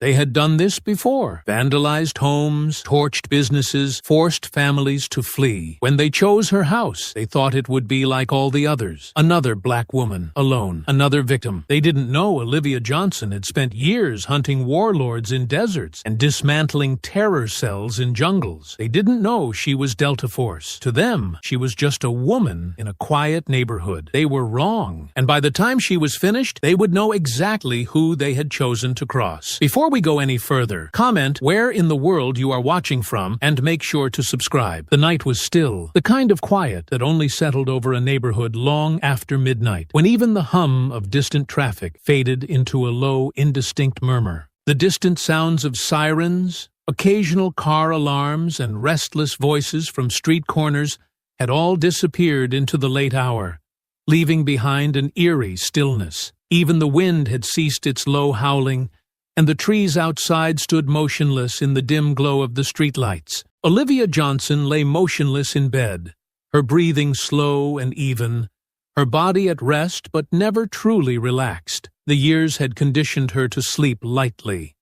They had done this before, vandalized homes, torched businesses, forced families to flee. When they chose her house, they thought it would be like all the others. Another black woman, alone, another victim. They didn't know Olivia Johnson had spent years hunting warlords in deserts and dismantling terror cells in jungles. They didn't know she was Delta Force. To them, she was just a woman in a quiet neighborhood. They were wrong, and by the time she was finished, they would know exactly who they had chosen to cross. Before we go any further, comment where in the world you are watching from and make sure to subscribe. The night was still, the kind of quiet that only settled over a neighborhood long after midnight, when even the hum of distant traffic faded into a low, indistinct murmur. The distant sounds of sirens, occasional car alarms, and restless voices from street corners had all disappeared into the late hour, leaving behind an eerie stillness. Even the wind had ceased its low howling, and the trees outside stood motionless in the dim glow of the streetlights. Olivia Johnson lay motionless in bed, her breathing slow and even, her body at rest but never truly relaxed. The years had conditioned her to sleep lightly,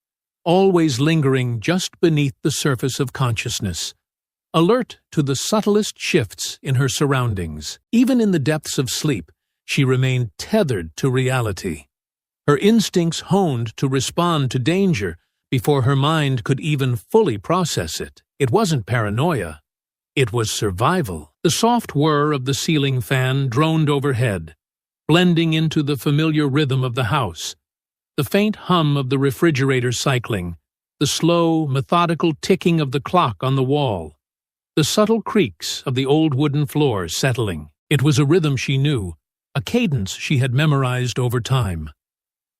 always lingering just beneath the surface of consciousness, alert to the subtlest shifts in her surroundings. Even in the depths of sleep, she remained tethered to reality. Her instincts honed to respond to danger before her mind could even fully process it. It wasn't paranoia. It was survival. The soft whir of the ceiling fan droned overhead, blending into the familiar rhythm of the house. The faint hum of the refrigerator cycling, the slow, methodical ticking of the clock on the wall, the subtle creaks of the old wooden floor settling. It was a rhythm she knew, a cadence she had memorized over time.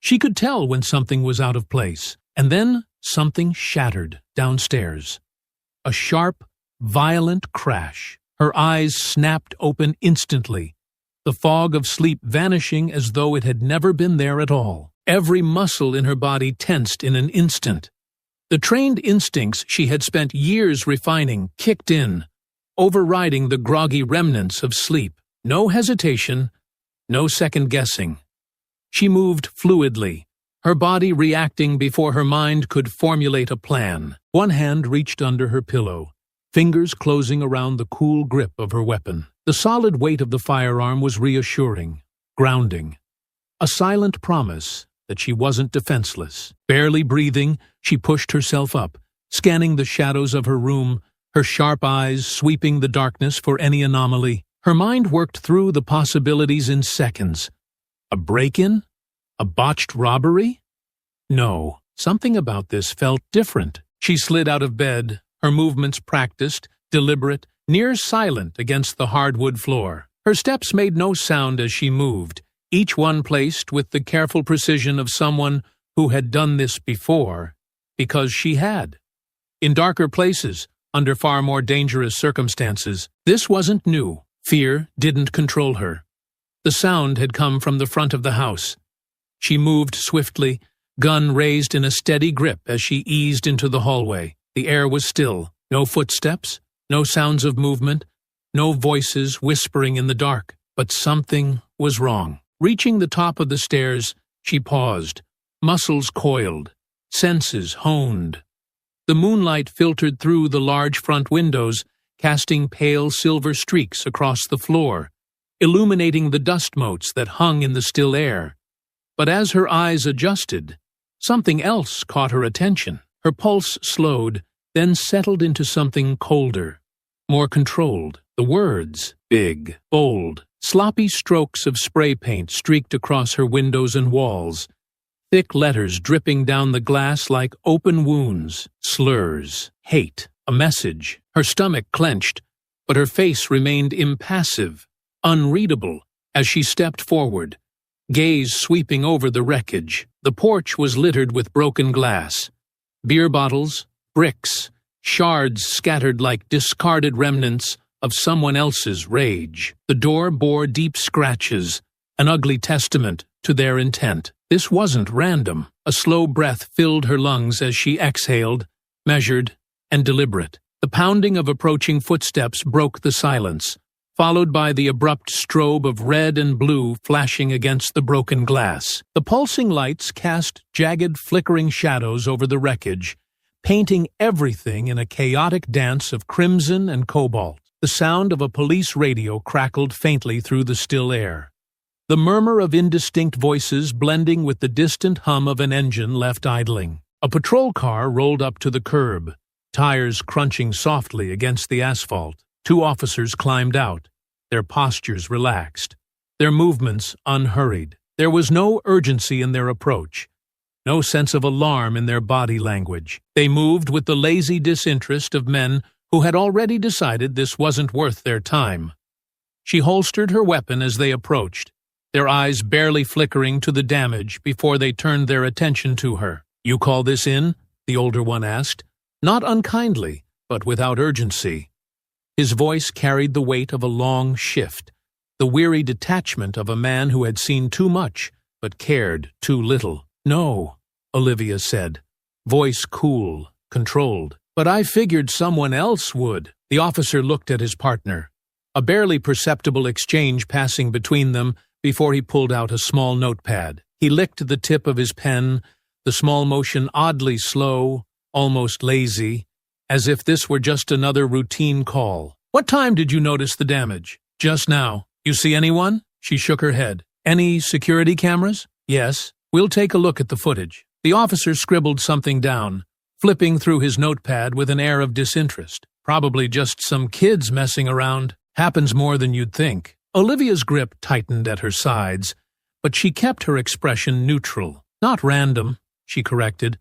She could tell when something was out of place, and then something shattered downstairs. A sharp, violent crash. Her eyes snapped open instantly, the fog of sleep vanishing as though it had never been there at all. Every muscle in her body tensed in an instant. The trained instincts she had spent years refining kicked in, overriding the groggy remnants of sleep. No hesitation, no second-guessing. She moved fluidly, her body reacting before her mind could formulate a plan. One hand reached under her pillow, fingers closing around the cool grip of her weapon. The solid weight of the firearm was reassuring, grounding, a silent promise that she wasn't defenseless. Barely breathing, she pushed herself up, scanning the shadows of her room, her sharp eyes sweeping the darkness for any anomaly. Her mind worked through the possibilities in seconds. A break-in? A botched robbery? No, something about this felt different. She slid out of bed, her movements practiced, deliberate, near silent against the hardwood floor. Her steps made no sound as she moved, each one placed with the careful precision of someone who had done this before, because she had. In darker places, under far more dangerous circumstances, this wasn't new. Fear didn't control her. The sound had come from the front of the house. She moved swiftly, gun raised in a steady grip as she eased into the hallway. The air was still. No footsteps, no sounds of movement, no voices whispering in the dark. But something was wrong. Reaching the top of the stairs, she paused, muscles coiled, senses honed. The moonlight filtered through the large front windows, casting pale silver streaks across the floor, illuminating the dust motes that hung in the still air. But as her eyes adjusted, something else caught her attention. Her pulse slowed, then settled into something colder, more controlled. The words, big, bold, sloppy strokes of spray paint streaked across her windows and walls, thick letters dripping down the glass like open wounds, slurs, hate, a message. Her stomach clenched, but her face remained impassive, unreadable, as she stepped forward, gaze sweeping over the wreckage. The porch was littered with broken glass, beer bottles, bricks, shards scattered like discarded remnants of someone else's rage. The door bore deep scratches, an ugly testament to their intent. This wasn't random. A slow breath filled her lungs as she exhaled, measured, and deliberate. The pounding of approaching footsteps broke the silence, followed by the abrupt strobe of red and blue flashing against the broken glass. The pulsing lights cast jagged, flickering shadows over the wreckage, painting everything in a chaotic dance of crimson and cobalt. The sound of a police radio crackled faintly through the still air. The murmur of indistinct voices blending with the distant hum of an engine left idling. A patrol car rolled up to the curb, tires crunching softly against the asphalt. 2 officers climbed out, their postures relaxed, their movements unhurried. There was no urgency in their approach, no sense of alarm in their body language. They moved with the lazy disinterest of men who had already decided this wasn't worth their time. She holstered her weapon as they approached, their eyes barely flickering to the damage before they turned their attention to her. "You call this in?" the older one asked, not unkindly, but without urgency. His voice carried the weight of a long shift, the weary detachment of a man who had seen too much but cared too little. "No," Olivia said, voice cool, controlled. "But I figured someone else would." The officer looked at his partner, a barely perceptible exchange passing between them before he pulled out a small notepad. He licked the tip of his pen, the small motion oddly slow, almost lazy, as if this were just another routine call. "What time did you notice the damage?" "Just now." "You see anyone?" She shook her head. "Any security cameras?" "Yes." "We'll take a look at the footage." The officer scribbled something down, flipping through his notepad with an air of disinterest. "Probably just some kids messing around. Happens more than you'd think." Olivia's grip tightened at her sides, but she kept her expression neutral. "Not random," she corrected.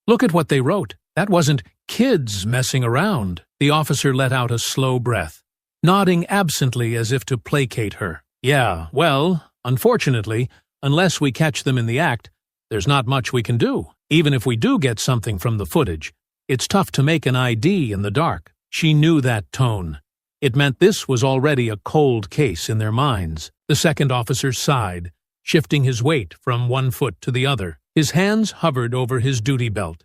"Look at what they wrote. That wasn't kids messing around." The officer let out a slow breath, nodding absently as if to placate her. "Yeah, well, unfortunately, unless we catch them in the act, there's not much we can do. Even if we do get something from the footage, it's tough to make an ID in the dark." She knew that tone. It meant this was already a cold case in their minds. The second officer sighed, shifting his weight from one foot to the other. His hands hovered over his duty belt,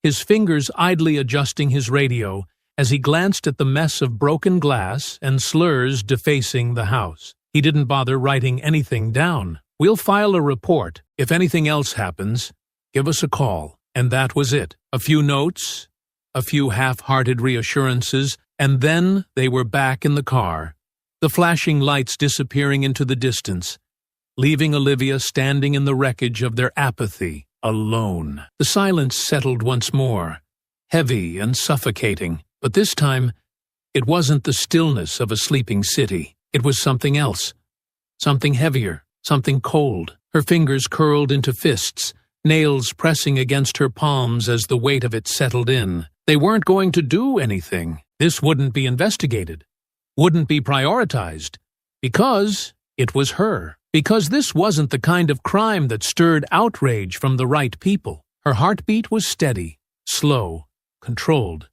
his fingers idly adjusting his radio as he glanced at the mess of broken glass and slurs defacing the house. He didn't bother writing anything down. "We'll file a report. If anything else happens, give us a call." And that was it. A few notes, a few half-hearted reassurances, and then they were back in the car, the flashing lights disappearing into the distance, leaving Olivia standing in the wreckage of their apathy, alone. The silence settled once more, heavy and suffocating, but this time it wasn't the stillness of a sleeping city. It was something else, something heavier, something cold. Her fingers curled into fists, nails pressing against her palms as the weight of it settled in. They weren't going to do anything. This wouldn't be investigated, wouldn't be prioritized, because it was her. Because this wasn't the kind of crime that stirred outrage from the right people. Her heartbeat was steady, slow, controlled,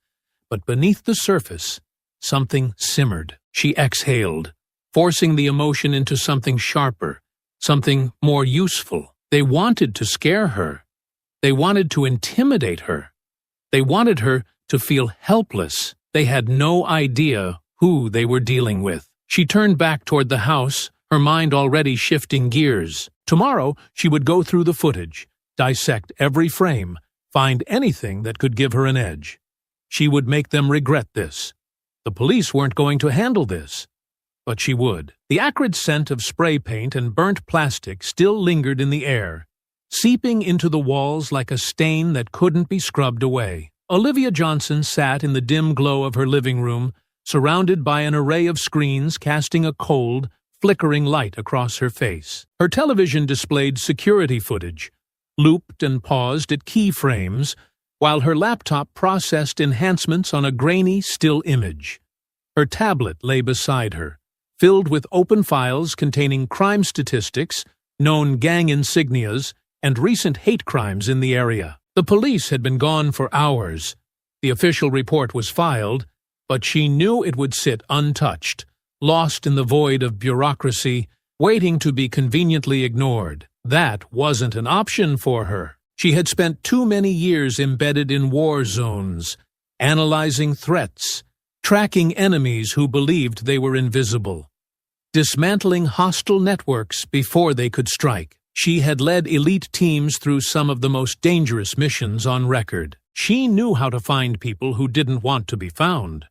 but beneath the surface, something simmered. She exhaled, forcing the emotion into something sharper, something more useful. They wanted to scare her. They wanted to intimidate her. They wanted her to feel helpless. They had no idea who they were dealing with. She turned back toward the house, her mind already shifting gears. Tomorrow, she would go through the footage, dissect every frame, find anything that could give her an edge. She would make them regret this. The police weren't going to handle this, but she would. The acrid scent of spray paint and burnt plastic still lingered in the air, seeping into the walls like a stain that couldn't be scrubbed away. Olivia Johnson sat in the dim glow of her living room, surrounded by an array of screens casting a cold, flickering light across her face. Her television displayed security footage, looped and paused at keyframes, while her laptop processed enhancements on a grainy, still image. Her tablet lay beside her, filled with open files containing crime statistics, known gang insignias, and recent hate crimes in the area. The police had been gone for hours. The official report was filed, but she knew it would sit untouched, lost in the void of bureaucracy, waiting to be conveniently ignored. That wasn't an option for her. She had spent too many years embedded in war zones, analyzing threats, tracking enemies who believed they were invisible, dismantling hostile networks before they could strike. She had led elite teams through some of the most dangerous missions on record. She knew how to find people who didn't want to be found.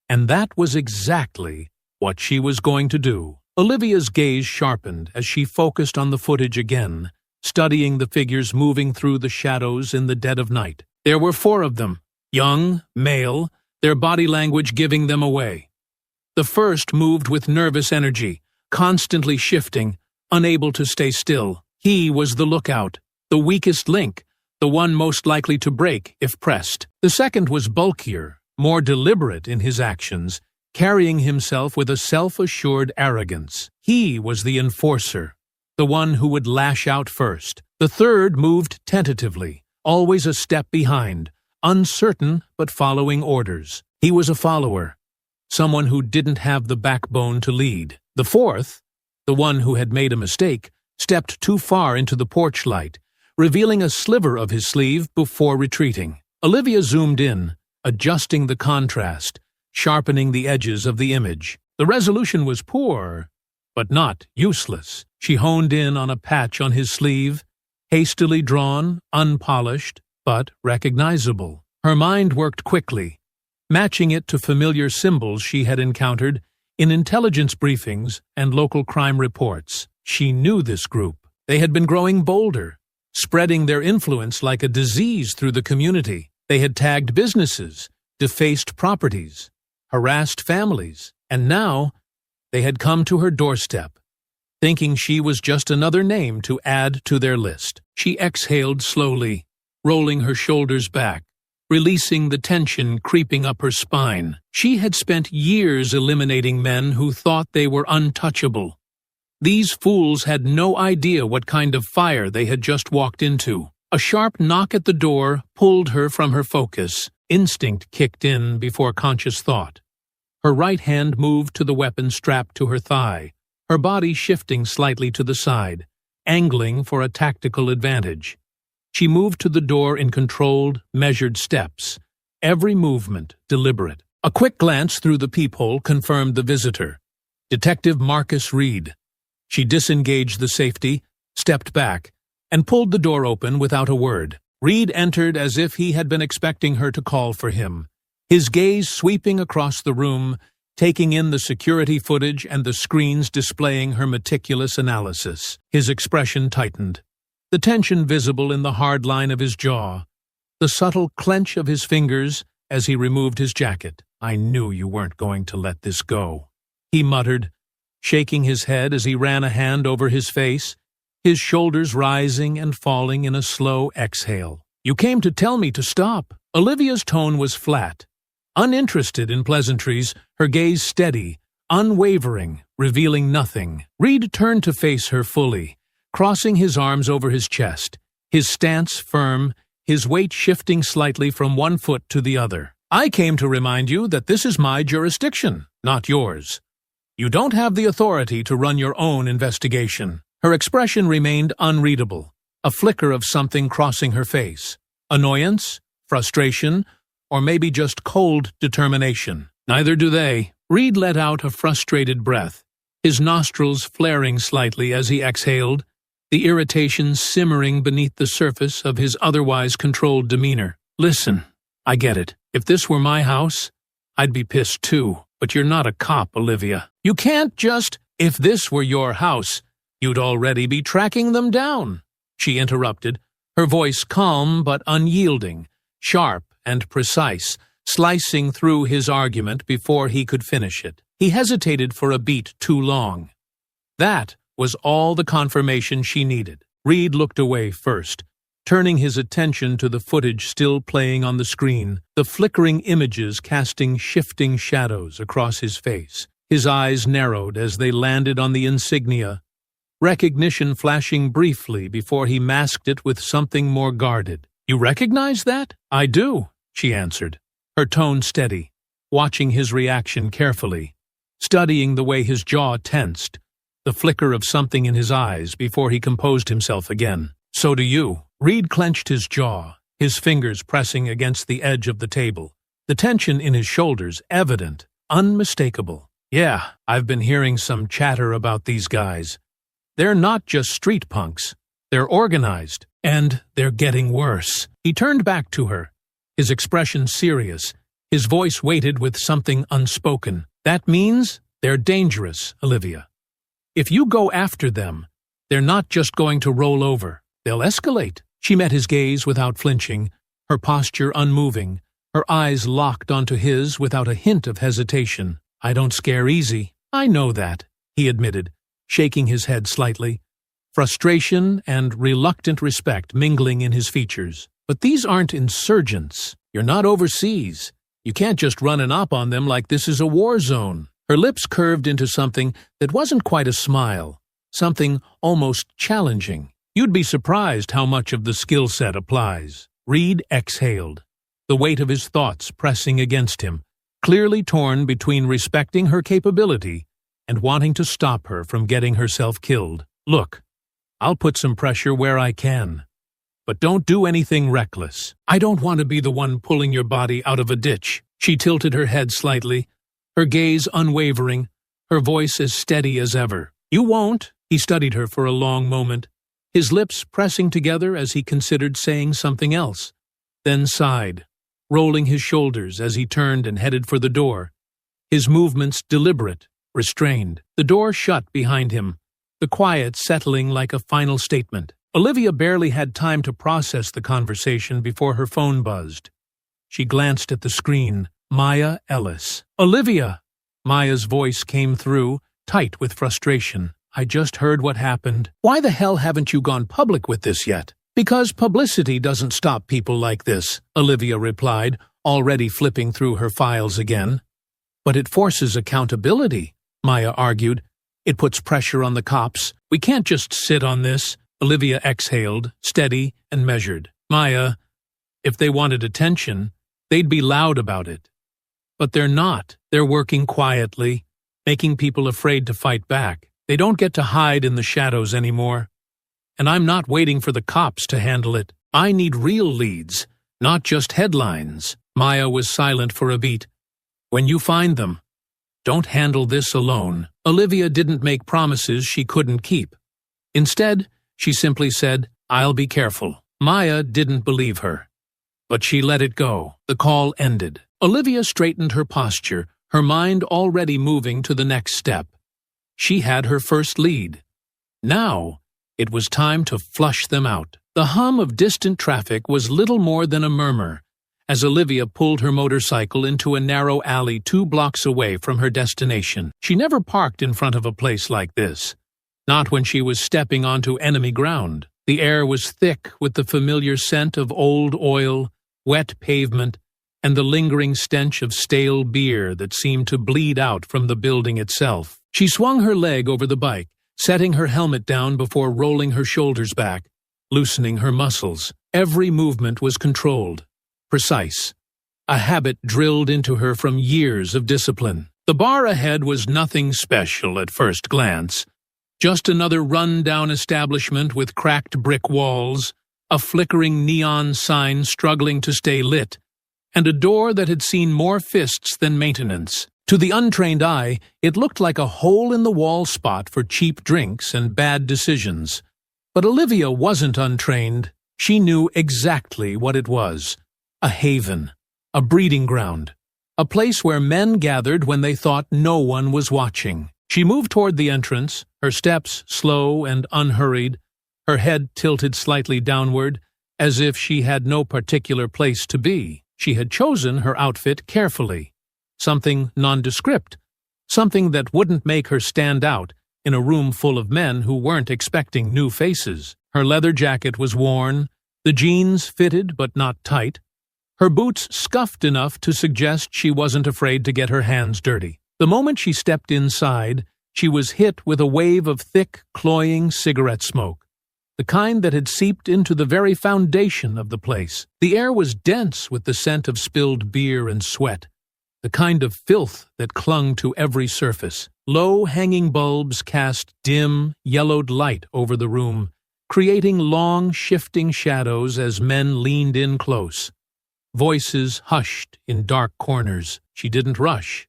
And that was exactly what she was going to do. Olivia's gaze sharpened as she focused on the footage again, studying the figures moving through the shadows in the dead of night. There were 4 of them, young, male, their body language giving them away. The first moved with nervous energy, constantly shifting, unable to stay still. He was the lookout, the weakest link, the one most likely to break if pressed. The second was bulkier, more deliberate in his actions, carrying himself with a self-assured arrogance. He was the enforcer, the one who would lash out first. The third moved tentatively, always a step behind, uncertain but following orders. He was a follower, someone who didn't have the backbone to lead. The fourth, the one who had made a mistake, stepped too far into the porch light, revealing a sliver of his sleeve before retreating. Olivia zoomed in, adjusting the contrast, sharpening the edges of the image. The resolution was poor, but not useless. She honed in on a patch on his sleeve, hastily drawn, unpolished, but recognizable. Her mind worked quickly, matching it to familiar symbols she had encountered in intelligence briefings and local crime reports. She knew this group. They had been growing bolder, spreading their influence like a disease through the community. They had tagged businesses, defaced properties, harassed families, and now they had come to her doorstep, thinking she was just another name to add to their list. She exhaled slowly, rolling her shoulders back, releasing the tension creeping up her spine. She had spent years eliminating men who thought they were untouchable. These fools had no idea what kind of fire they had just walked into. A sharp knock at the door pulled her from her focus. Instinct kicked in before conscious thought. Her right hand moved to the weapon strapped to her thigh, her body shifting slightly to the side, angling for a tactical advantage. She moved to the door in controlled, measured steps, every movement deliberate. A quick glance through the peephole confirmed the visitor, Detective Marcus Reed. She disengaged the safety, stepped back, and pulled the door open without a word. Reed entered as if he had been expecting her to call for him, his gaze sweeping across the room, taking in the security footage and the screens displaying her meticulous analysis. His expression tightened, the tension visible in the hard line of his jaw, the subtle clench of his fingers as he removed his jacket. "I knew you weren't going to let this go," he muttered, shaking his head as he ran a hand over his face, his shoulders rising and falling in a slow exhale. "You came to tell me to stop." Olivia's tone was flat, uninterested in pleasantries, her gaze steady, unwavering, revealing nothing. Reed turned to face her fully, crossing his arms over his chest, his stance firm, his weight shifting slightly from one foot to the other. "I came to remind you that this is my jurisdiction, not yours. You don't have the authority to run your own investigation." Her expression remained unreadable, a flicker of something crossing her face. Annoyance, frustration, or maybe just cold determination. "Neither do they." Reed let out a frustrated breath, his nostrils flaring slightly as he exhaled, the irritation simmering beneath the surface of his otherwise controlled demeanor. "Listen, I get it. If this were my house, I'd be pissed too. But you're not a cop, Olivia. You can't just— If this were your house, you'd already be tracking them down," she interrupted, her voice calm but unyielding, sharp and precise, slicing through his argument before he could finish it. He hesitated for a beat too long. That was all the confirmation she needed. Reed looked away first, turning his attention to the footage still playing on the screen, the flickering images casting shifting shadows across his face. His eyes narrowed as they landed on the insignia, recognition flashing briefly before he masked it with something more guarded. "You recognize that?" "I do," she answered, her tone steady, watching his reaction carefully, studying the way his jaw tensed, the flicker of something in his eyes before he composed himself again. "So do you." Reed clenched his jaw, his fingers pressing against the edge of the table, the tension in his shoulders evident, unmistakable. Yeah, I've been hearing some chatter about these guys. They're not just street punks. They're organized, and they're getting worse. He turned back to her, his expression serious, his voice weighted with something unspoken. That means they're dangerous, Olivia. If you go after them, they're not just going to roll over. They'll escalate. She met his gaze without flinching, her posture unmoving, her eyes locked onto his without a hint of hesitation. I don't scare easy. I know that, he admitted, shaking his head slightly, frustration and reluctant respect mingling in his features. But these aren't insurgents. You're not overseas. You can't just run an op on them like this is a war zone. Her lips curved into something that wasn't quite a smile, something almost challenging. You'd be surprised how much of the skill set applies. Reed exhaled, the weight of his thoughts pressing against him, clearly torn between respecting her capability and wanting to stop her from getting herself killed. Look, I'll put some pressure where I can. But don't do anything reckless. I don't want to be the one pulling your body out of a ditch. She tilted her head slightly, her gaze unwavering, her voice as steady as ever. You won't. He studied her for a long moment, his lips pressing together as he considered saying something else, then sighed, rolling his shoulders as he turned and headed for the door, his movements deliberate, restrained. The door shut behind him, the quiet settling like a final statement. Olivia barely had time to process the conversation before her phone buzzed. She glanced at the screen. Maya Ellis. Olivia! Maya's voice came through, tight with frustration. I just heard what happened. Why the hell haven't you gone public with this yet? Because publicity doesn't stop people like this, Olivia replied, already flipping through her files again. But it forces accountability, Maya argued. It puts pressure on the cops. We can't just sit on this. Olivia exhaled, steady and measured. Maya, if they wanted attention, they'd be loud about it. But they're not. They're working quietly, making people afraid to fight back. They don't get to hide in the shadows anymore. And I'm not waiting for the cops to handle it. I need real leads, not just headlines. Maya was silent for a beat. When you find them, don't handle this alone. Olivia didn't make promises she couldn't keep. Instead, she simply said, I'll be careful. Maya didn't believe her. But she let it go. The call ended. Olivia straightened her posture, her mind already moving to the next step. She had her first lead. Now, it was time to flush them out. The hum of distant traffic was little more than a murmur, as Olivia pulled her motorcycle into a narrow alley 2 blocks away from her destination. She never parked in front of a place like this, not when she was stepping onto enemy ground. The air was thick with the familiar scent of old oil, wet pavement, and the lingering stench of stale beer that seemed to bleed out from the building itself. She swung her leg over the bike, setting her helmet down before rolling her shoulders back, loosening her muscles. Every movement was controlled, precise, a habit drilled into her from years of discipline. The bar ahead was nothing special at first glance, just another run-down establishment with cracked brick walls, a flickering neon sign struggling to stay lit, and a door that had seen more fists than maintenance. To the untrained eye, it looked like a hole-in-the-wall spot for cheap drinks and bad decisions. But Olivia wasn't untrained. She knew exactly what it was. A haven, a breeding ground, a place where men gathered when they thought no one was watching. She moved toward the entrance, her steps slow and unhurried, her head tilted slightly downward, as if she had no particular place to be. She had chosen her outfit carefully. Something nondescript, something that wouldn't make her stand out in a room full of men who weren't expecting new faces. Her leather jacket was worn, the jeans fitted but not tight, her boots scuffed enough to suggest she wasn't afraid to get her hands dirty. The moment she stepped inside, she was hit with a wave of thick, cloying cigarette smoke, the kind that had seeped into the very foundation of the place. The air was dense with the scent of spilled beer and sweat, the kind of filth that clung to every surface. Low-hanging bulbs cast dim, yellowed light over the room, creating long, shifting shadows as men leaned in close. Voices hushed in dark corners. She didn't rush.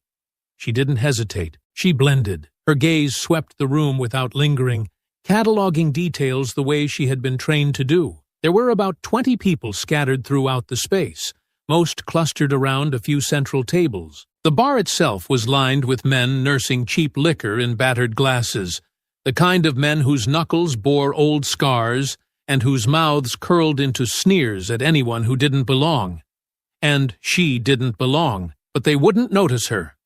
She didn't hesitate. She blended. Her gaze swept the room without lingering, cataloging details the way she had been trained to do. There were about 20 people scattered throughout the space, most clustered around a few central tables. The bar itself was lined with men nursing cheap liquor in battered glasses, the kind of men whose knuckles bore old scars and whose mouths curled into sneers at anyone who didn't belong. And she didn't belong, but they wouldn't notice her.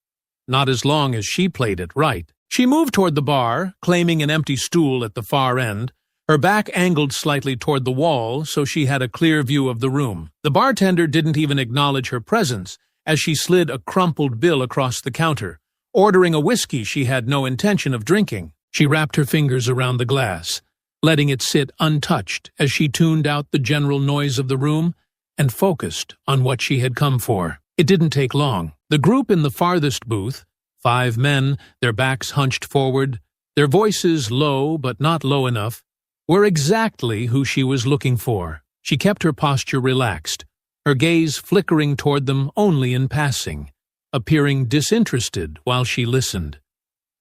Not as long as she played it right. She moved toward the bar, claiming an empty stool at the far end, her back angled slightly toward the wall so she had a clear view of the room. The bartender didn't even acknowledge her presence as she slid a crumpled bill across the counter, ordering a whiskey she had no intention of drinking. She wrapped her fingers around the glass, letting it sit untouched as she tuned out the general noise of the room and focused on what she had come for. It didn't take long. The group in the farthest booth, 5 men, their backs hunched forward, their voices low but not low enough, were exactly who she was looking for. She kept her posture relaxed, her gaze flickering toward them only in passing, appearing disinterested while she listened.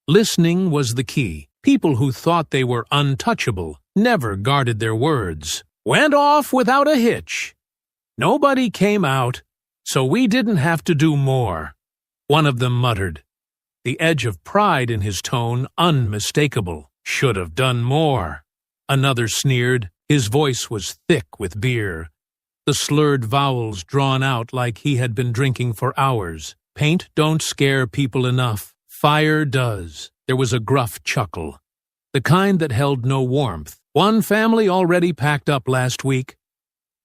Listening was the key. People who thought they were untouchable never guarded their words. Went off without a hitch. Nobody came out, so we didn't have to do more, one of them muttered, the edge of pride in his tone unmistakable. Should have done more. Another sneered. His voice was thick with beer, the slurred vowels drawn out like he had been drinking for hours. Paint don't scare people enough. Fire does. There was a gruff chuckle, the kind that held no warmth. One family already packed up last week.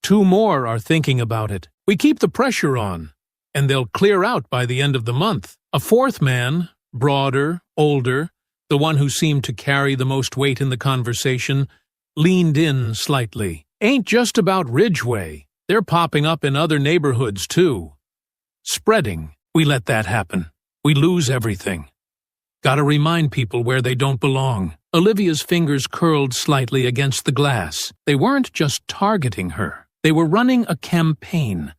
2 more are thinking about it. We keep the pressure on, and they'll clear out by the end of the month. A 4th man, broader, older, the one who seemed to carry the most weight in the conversation, leaned in slightly. Ain't just about Ridgeway. They're popping up in other neighborhoods, too. Spreading. We let that happen. We lose everything. Gotta remind people where they don't belong. Olivia's fingers curled slightly against the glass. They weren't just targeting her. They were running a campaign,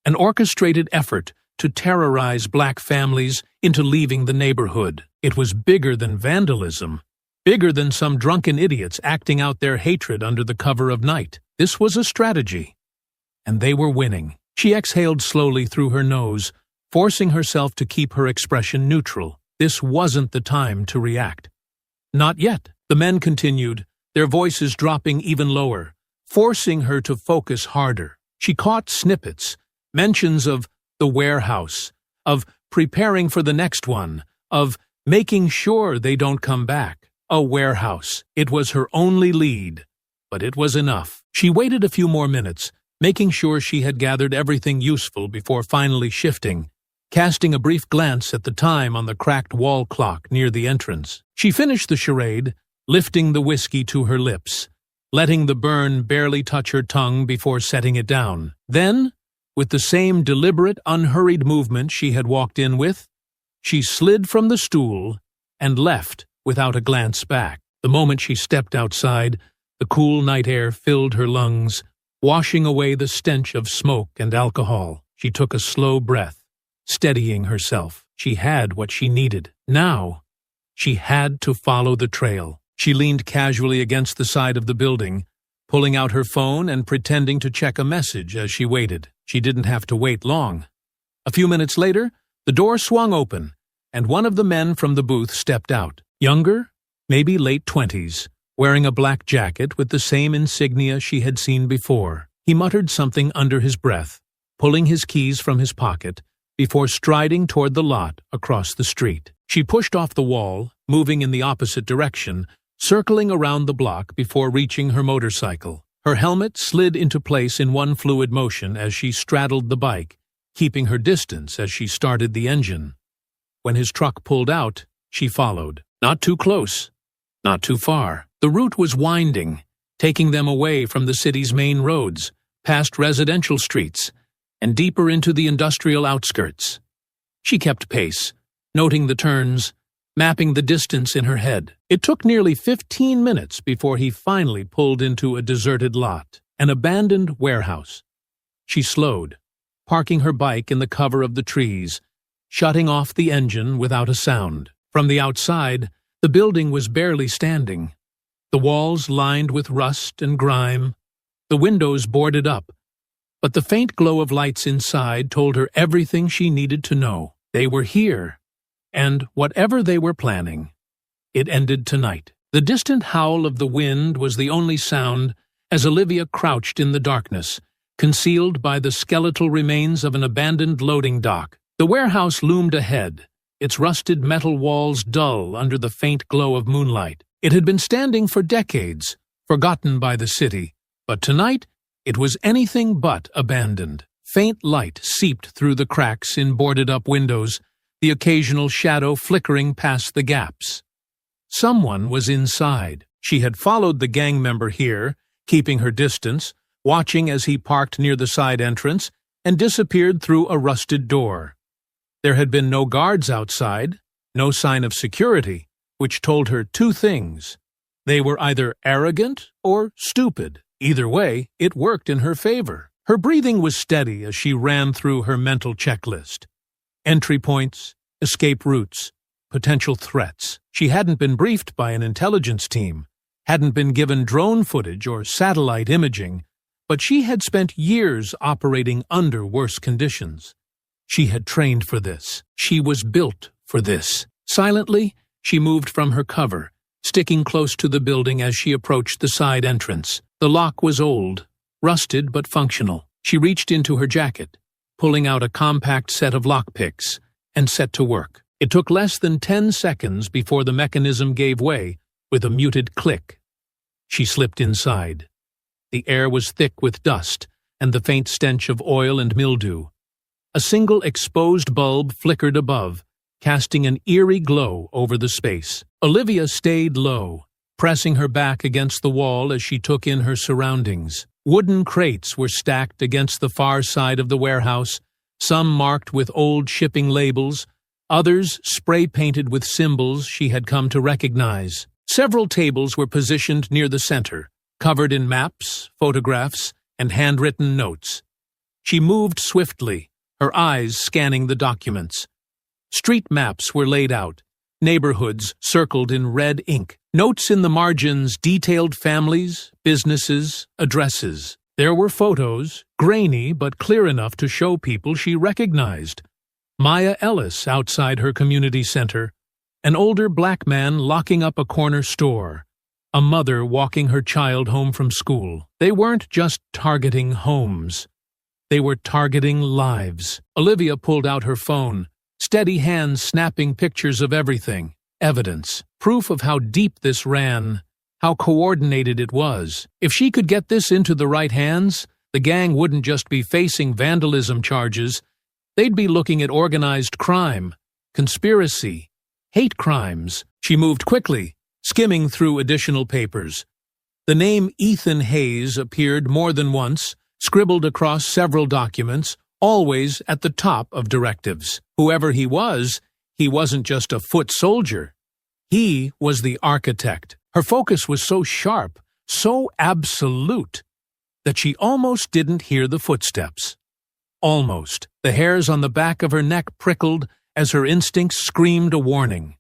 an orchestrated effort to terrorize black families into leaving the neighborhood. It was bigger than vandalism, bigger than some drunken idiots acting out their hatred under the cover of night. This was a strategy, and they were winning. She exhaled slowly through her nose, forcing herself to keep her expression neutral. This wasn't the time to react. Not yet, the men continued, their voices dropping even lower, forcing her to focus harder. She caught snippets, mentions of the warehouse, of preparing for the next one, of making sure they don't come back. A warehouse. It was her only lead, but it was enough. She waited a few more minutes, making sure she had gathered everything useful before finally shifting, casting a brief glance at the time on the cracked wall clock near the entrance. She finished the charade, lifting the whiskey to her lips, letting the burn barely touch her tongue before setting it down. Then, with the same deliberate, unhurried movement she had walked in with, she slid from the stool and left without a glance back. The moment she stepped outside, the cool night air filled her lungs, washing away the stench of smoke and alcohol. She took a slow breath, steadying herself. She had what she needed. Now, she had to follow the trail. She leaned casually against the side of the building, pulling out her phone and pretending to check a message as she waited. She didn't have to wait long. A few minutes later, the door swung open, and one of the men from the booth stepped out. Younger, maybe late 20s, wearing a black jacket with the same insignia she had seen before. He muttered something under his breath, pulling his keys from his pocket, before striding toward the lot across the street. She pushed off the wall, moving in the opposite direction, circling around the block before reaching her motorcycle. Her helmet slid into place in one fluid motion as she straddled the bike, keeping her distance as she started the engine. When his truck pulled out, she followed. Not too close, not too far. The route was winding, taking them away from the city's main roads, past residential streets, and deeper into the industrial outskirts. She kept pace, noting the turns, mapping the distance in her head. It took nearly 15 minutes before he finally pulled into a deserted lot, an abandoned warehouse. She slowed, parking her bike in the cover of the trees, shutting off the engine without a sound. From the outside, the building was barely standing. The walls lined with rust and grime, the windows boarded up, but the faint glow of lights inside told her everything she needed to know. They were here, and whatever they were planning, it ended tonight. The distant howl of the wind was the only sound as Olivia crouched in the darkness, concealed by the skeletal remains of an abandoned loading dock. The warehouse loomed ahead, its rusted metal walls dull under the faint glow of moonlight. It had been standing for decades, forgotten by the city, but tonight it was anything but abandoned. Faint light seeped through the cracks in boarded-up windows, the occasional shadow flickering past the gaps. Someone was inside. She had followed the gang member here, keeping her distance, watching as he parked near the side entrance and disappeared through a rusted door. There had been no guards outside, no sign of security, which told her two things. They were either arrogant or stupid. Either way, it worked in her favor. Her breathing was steady as she ran through her mental checklist. Entry points, escape routes, potential threats. She hadn't been briefed by an intelligence team, hadn't been given drone footage or satellite imaging, but she had spent years operating under worse conditions. She had trained for this. She was built for this. Silently, she moved from her cover, sticking close to the building as she approached the side entrance. The lock was old, rusted but functional. She reached into her jacket, pulling out a compact set of lockpicks, and set to work. It took less than 10 seconds before the mechanism gave way with a muted click. She slipped inside. The air was thick with dust and the faint stench of oil and mildew. A single exposed bulb flickered above, casting an eerie glow over the space. Olivia stayed low, pressing her back against the wall as she took in her surroundings. Wooden crates were stacked against the far side of the warehouse, some marked with old shipping labels, others spray-painted with symbols she had come to recognize. Several tables were positioned near the center, covered in maps, photographs, and handwritten notes. She moved swiftly, her eyes scanning the documents. Street maps were laid out, neighborhoods circled in red ink. Notes in the margins detailed families, businesses, addresses. There were photos, grainy but clear enough to show people she recognized. Maya Ellis outside her community center, an older black man locking up a corner store, a mother walking her child home from school. They weren't just targeting homes. They were targeting lives. Olivia pulled out her phone, steady hands snapping pictures of everything. Evidence, proof of how deep this ran, how coordinated it was. If she could get this into the right hands, the gang wouldn't just be facing vandalism charges, they'd be looking at organized crime, conspiracy, hate crimes. She moved quickly, skimming through additional papers. The name Ethan Hayes appeared more than once, scribbled across several documents, always at the top of directives. Whoever he wasn't just a foot soldier. He was the architect. Her focus was so sharp, so absolute, that she almost didn't hear the footsteps. Almost. The hairs on the back of her neck prickled as her instincts screamed a warning.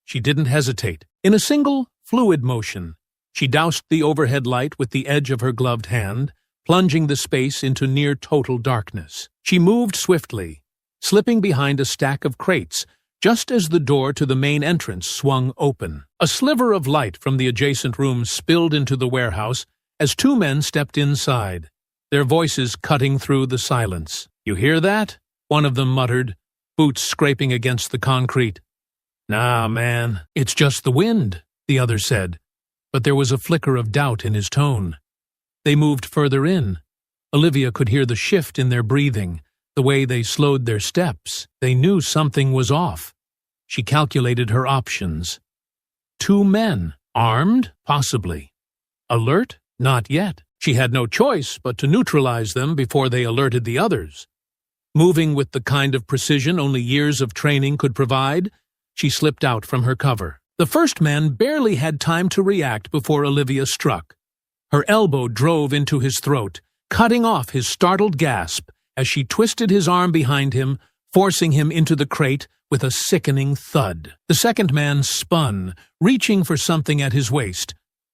She didn't hesitate. In a single, fluid motion, she doused the overhead light with the edge of her gloved hand, plunging the space into near-total darkness. She moved swiftly, slipping behind a stack of crates, just as the door to the main entrance swung open. A sliver of light from the adjacent room spilled into the warehouse as two men stepped inside, their voices cutting through the silence. "You hear that?" one of them muttered, boots scraping against the concrete. "Nah, man, it's just the wind," the other said, but there was a flicker of doubt in his tone. They moved further in. Olivia could hear the shift in their breathing, the way they slowed their steps. They knew something was off. She calculated her options. Two men, armed, possibly. Alert? Not yet. She had no choice but to neutralize them before they alerted the others. Moving with the kind of precision only years of training could provide, she slipped out from her cover. The first man barely had time to react before Olivia struck. Her elbow drove into his throat, cutting off his startled gasp as she twisted his arm behind him, forcing him into the crate with a sickening thud. The second man spun, reaching for something at his waist.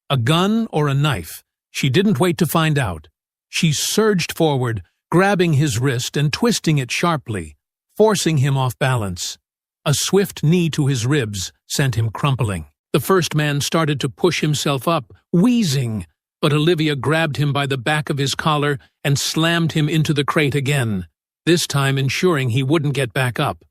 A gun or a knife? She didn't wait to find out. She surged forward, grabbing his wrist and twisting it sharply, forcing him off balance. A swift knee to his ribs sent him crumpling. The first man started to push himself up, wheezing, but Olivia grabbed him by the back of his collar and slammed him into the crate again, this time ensuring he wouldn't get back up.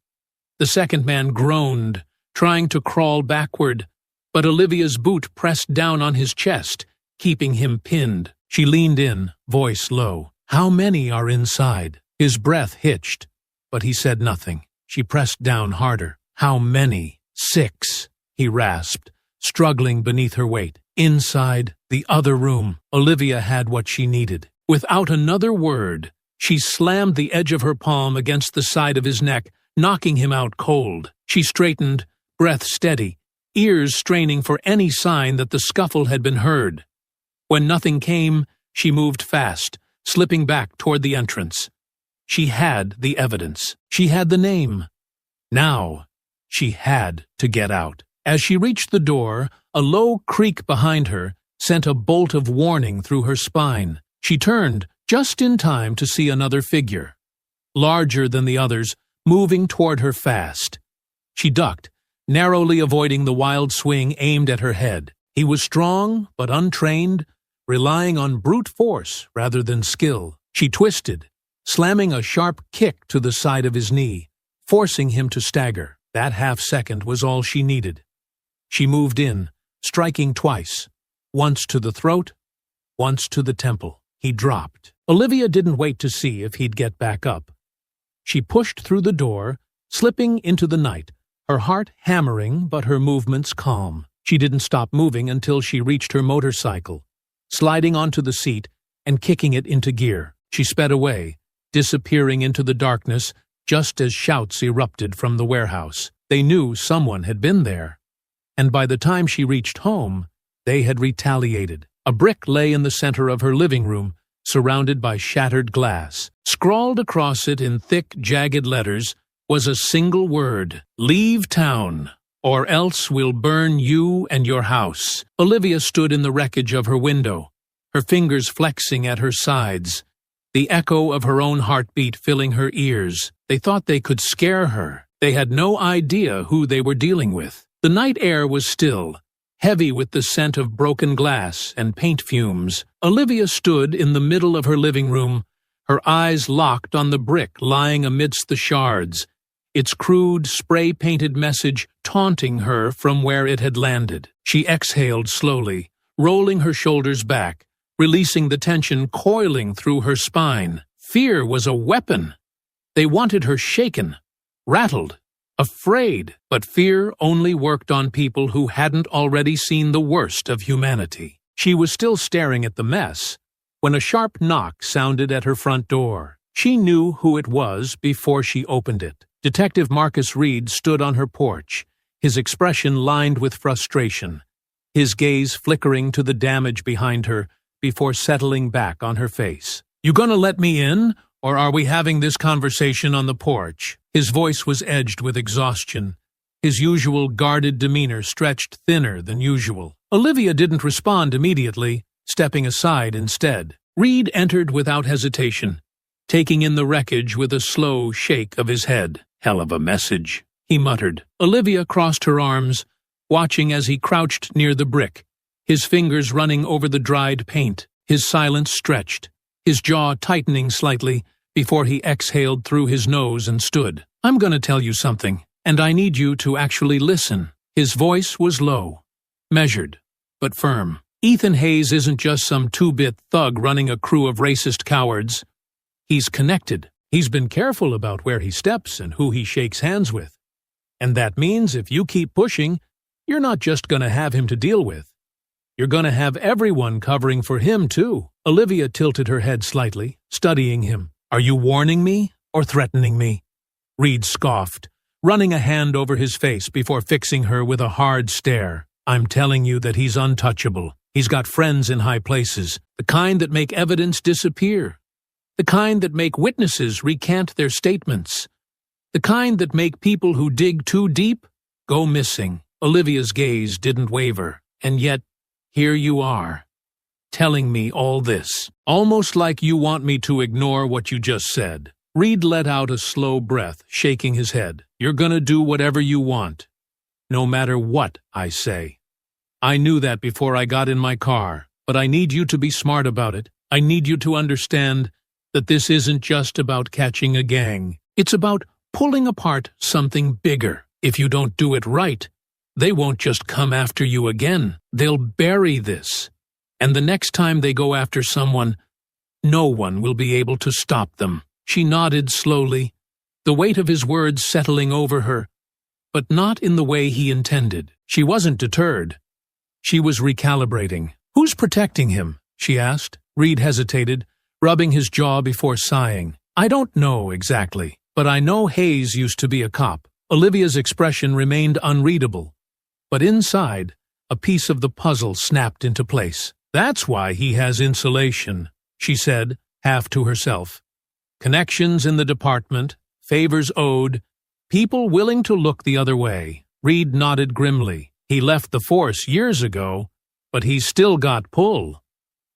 The second man groaned, trying to crawl backward, but Olivia's boot pressed down on his chest, keeping him pinned. She leaned in, voice low. "How many are inside?" His breath hitched, but he said nothing. She pressed down harder. "How many?" "6," he rasped, struggling beneath her weight. Inside, the other room, Olivia had what she needed. Without another word, she slammed the edge of her palm against the side of his neck, knocking him out cold. She straightened, breath steady, ears straining for any sign that the scuffle had been heard. When nothing came, she moved fast, slipping back toward the entrance. She had the evidence. She had the name. Now, she had to get out. As she reached the door, a low creak behind her sent a bolt of warning through her spine. She turned just in time to see another figure, larger than the others, moving toward her fast. She ducked, narrowly avoiding the wild swing aimed at her head. He was strong but untrained, relying on brute force rather than skill. She twisted, slamming a sharp kick to the side of his knee, forcing him to stagger. That half-second was all she needed. She moved in, striking twice, once to the throat, once to the temple. He dropped. Olivia didn't wait to see if he'd get back up. She pushed through the door, slipping into the night, her heart hammering but her movements calm. She didn't stop moving until she reached her motorcycle, sliding onto the seat and kicking it into gear. She sped away, disappearing into the darkness just as shouts erupted from the warehouse. They knew someone had been there, and by the time she reached home, they had retaliated. A brick lay in the center of her living room, surrounded by shattered glass. Scrawled across it in thick, jagged letters was a single word: "Leave town, or else we'll burn you and your house." Olivia stood in the wreckage of her window, her fingers flexing at her sides, the echo of her own heartbeat filling her ears. They thought they could scare her. They had no idea who they were dealing with. The night air was still, heavy with the scent of broken glass and paint fumes. Olivia stood in the middle of her living room, her eyes locked on the brick lying amidst the shards, its crude, spray-painted message taunting her from where it had landed. She exhaled slowly, rolling her shoulders back, releasing the tension coiling through her spine. Fear was a weapon. They wanted her shaken, rattled, afraid, but fear only worked on people who hadn't already seen the worst of humanity. She was still staring at the mess when a sharp knock sounded at her front door. She knew who it was before she opened it. Detective Marcus Reed stood on her porch, his expression lined with frustration, his gaze flickering to the damage behind her before settling back on her face. "You gonna let me in, or are we having this conversation on the porch?" His voice was edged with exhaustion, his usual guarded demeanor stretched thinner than usual. Olivia didn't respond immediately, stepping aside instead. Reed entered without hesitation, taking in the wreckage with a slow shake of his head. "Hell of a message," he muttered. Olivia crossed her arms, watching as he crouched near the brick, his fingers running over the dried paint, his silence stretched, his jaw tightening slightly before he exhaled through his nose and stood. "I'm going to tell you something, and I need you to actually listen." His voice was low, measured, but firm. Ethan Hayes isn't just some two-bit thug running a crew of racist cowards. He's connected. He's been careful about where he steps and who he shakes hands with. And that means if you keep pushing, you're not just going to have him to deal with. You're going to have everyone covering for him, too. Olivia tilted her head slightly, studying him. "Are you warning me or threatening me?" Reed scoffed, running a hand over his face before fixing her with a hard stare. "I'm telling you that he's untouchable. He's got friends in high places, the kind that make evidence disappear. The kind that make witnesses recant their statements. The kind that make people who dig too deep go missing. Olivia's gaze didn't waver, and yet, here you are, telling me all this, almost like you want me to ignore what you just said. Reed let out a slow breath, shaking his head. You're gonna do whatever you want, no matter what I say. I knew that before I got in my car, but I need you to be smart about it. I need you to understand that this isn't just about catching a gang. It's about pulling apart something bigger. If you don't do it right, they won't just come after you again. They'll bury this. And the next time they go after someone, no one will be able to stop them. She nodded slowly, the weight of his words settling over her, but not in the way he intended. She wasn't deterred. She was recalibrating. Who's protecting him? She asked. Reed hesitated, rubbing his jaw before sighing. I don't know exactly, but I know Hayes used to be a cop. Olivia's expression remained unreadable, but inside, a piece of the puzzle snapped into place. That's why he has insulation, she said, half to herself. Connections in the department, favors owed, people willing to look the other way. Reed nodded grimly. He left the force years ago, but he's still got pull.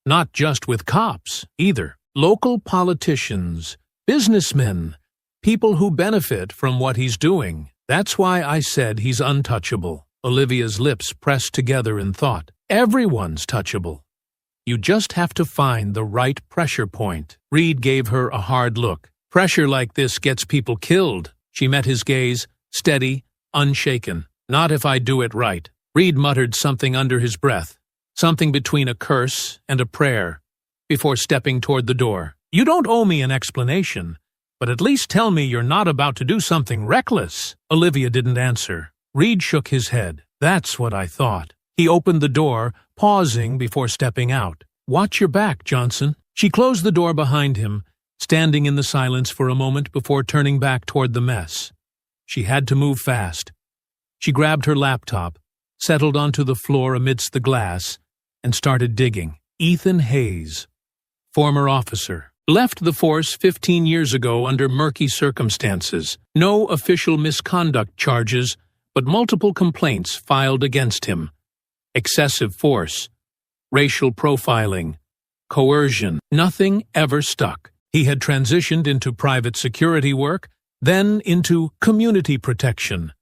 Not just with cops, either. Local politicians, businessmen, people who benefit from what he's doing. That's why I said he's untouchable. Olivia's lips pressed together in thought. Everyone's touchable. You just have to find the right pressure point. Reed gave her a hard look. Pressure like this gets people killed. She met his gaze, steady, unshaken. Not if I do it right. Reed muttered something under his breath, something between a curse and a prayer, before stepping toward the door. You don't owe me an explanation, but at least tell me you're not about to do something reckless. Olivia didn't answer. Reed shook his head. That's what I thought. He opened the door, pausing before stepping out. Watch your back, Johnson. She closed the door behind him, standing in the silence for a moment before turning back toward the mess. She had to move fast. She grabbed her laptop, settled onto the floor amidst the glass, and started digging. Ethan Hayes, former officer, left the force 15 years ago under murky circumstances. No official misconduct charges, but multiple complaints filed against him. Excessive force, racial profiling, coercion. Nothing ever stuck. He had transitioned into private security work, then into community protection.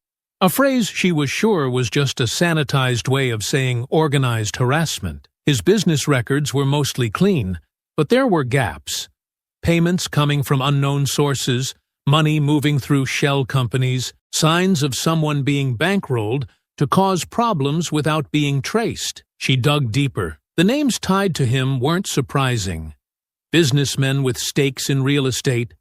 A phrase she was sure was just a sanitized way of saying organized harassment. His business records were mostly clean, but there were gaps. Payments coming from unknown sources, money moving through shell companies, signs of someone being bankrolled to cause problems without being traced. She dug deeper. The names tied to him weren't surprising. Businessmen with stakes in real estate,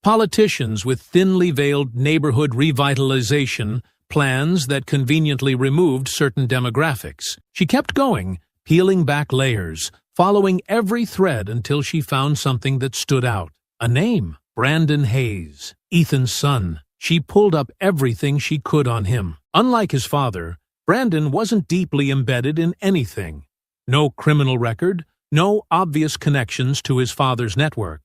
politicians with thinly veiled neighborhood revitalization plans that conveniently removed certain demographics. She kept going, peeling back layers, following every thread until she found something that stood out. A name, Brandon Hayes, Ethan's son. She pulled up everything she could on him. Unlike his father, Brandon wasn't deeply embedded in anything. No criminal record, no obvious connections to his father's network.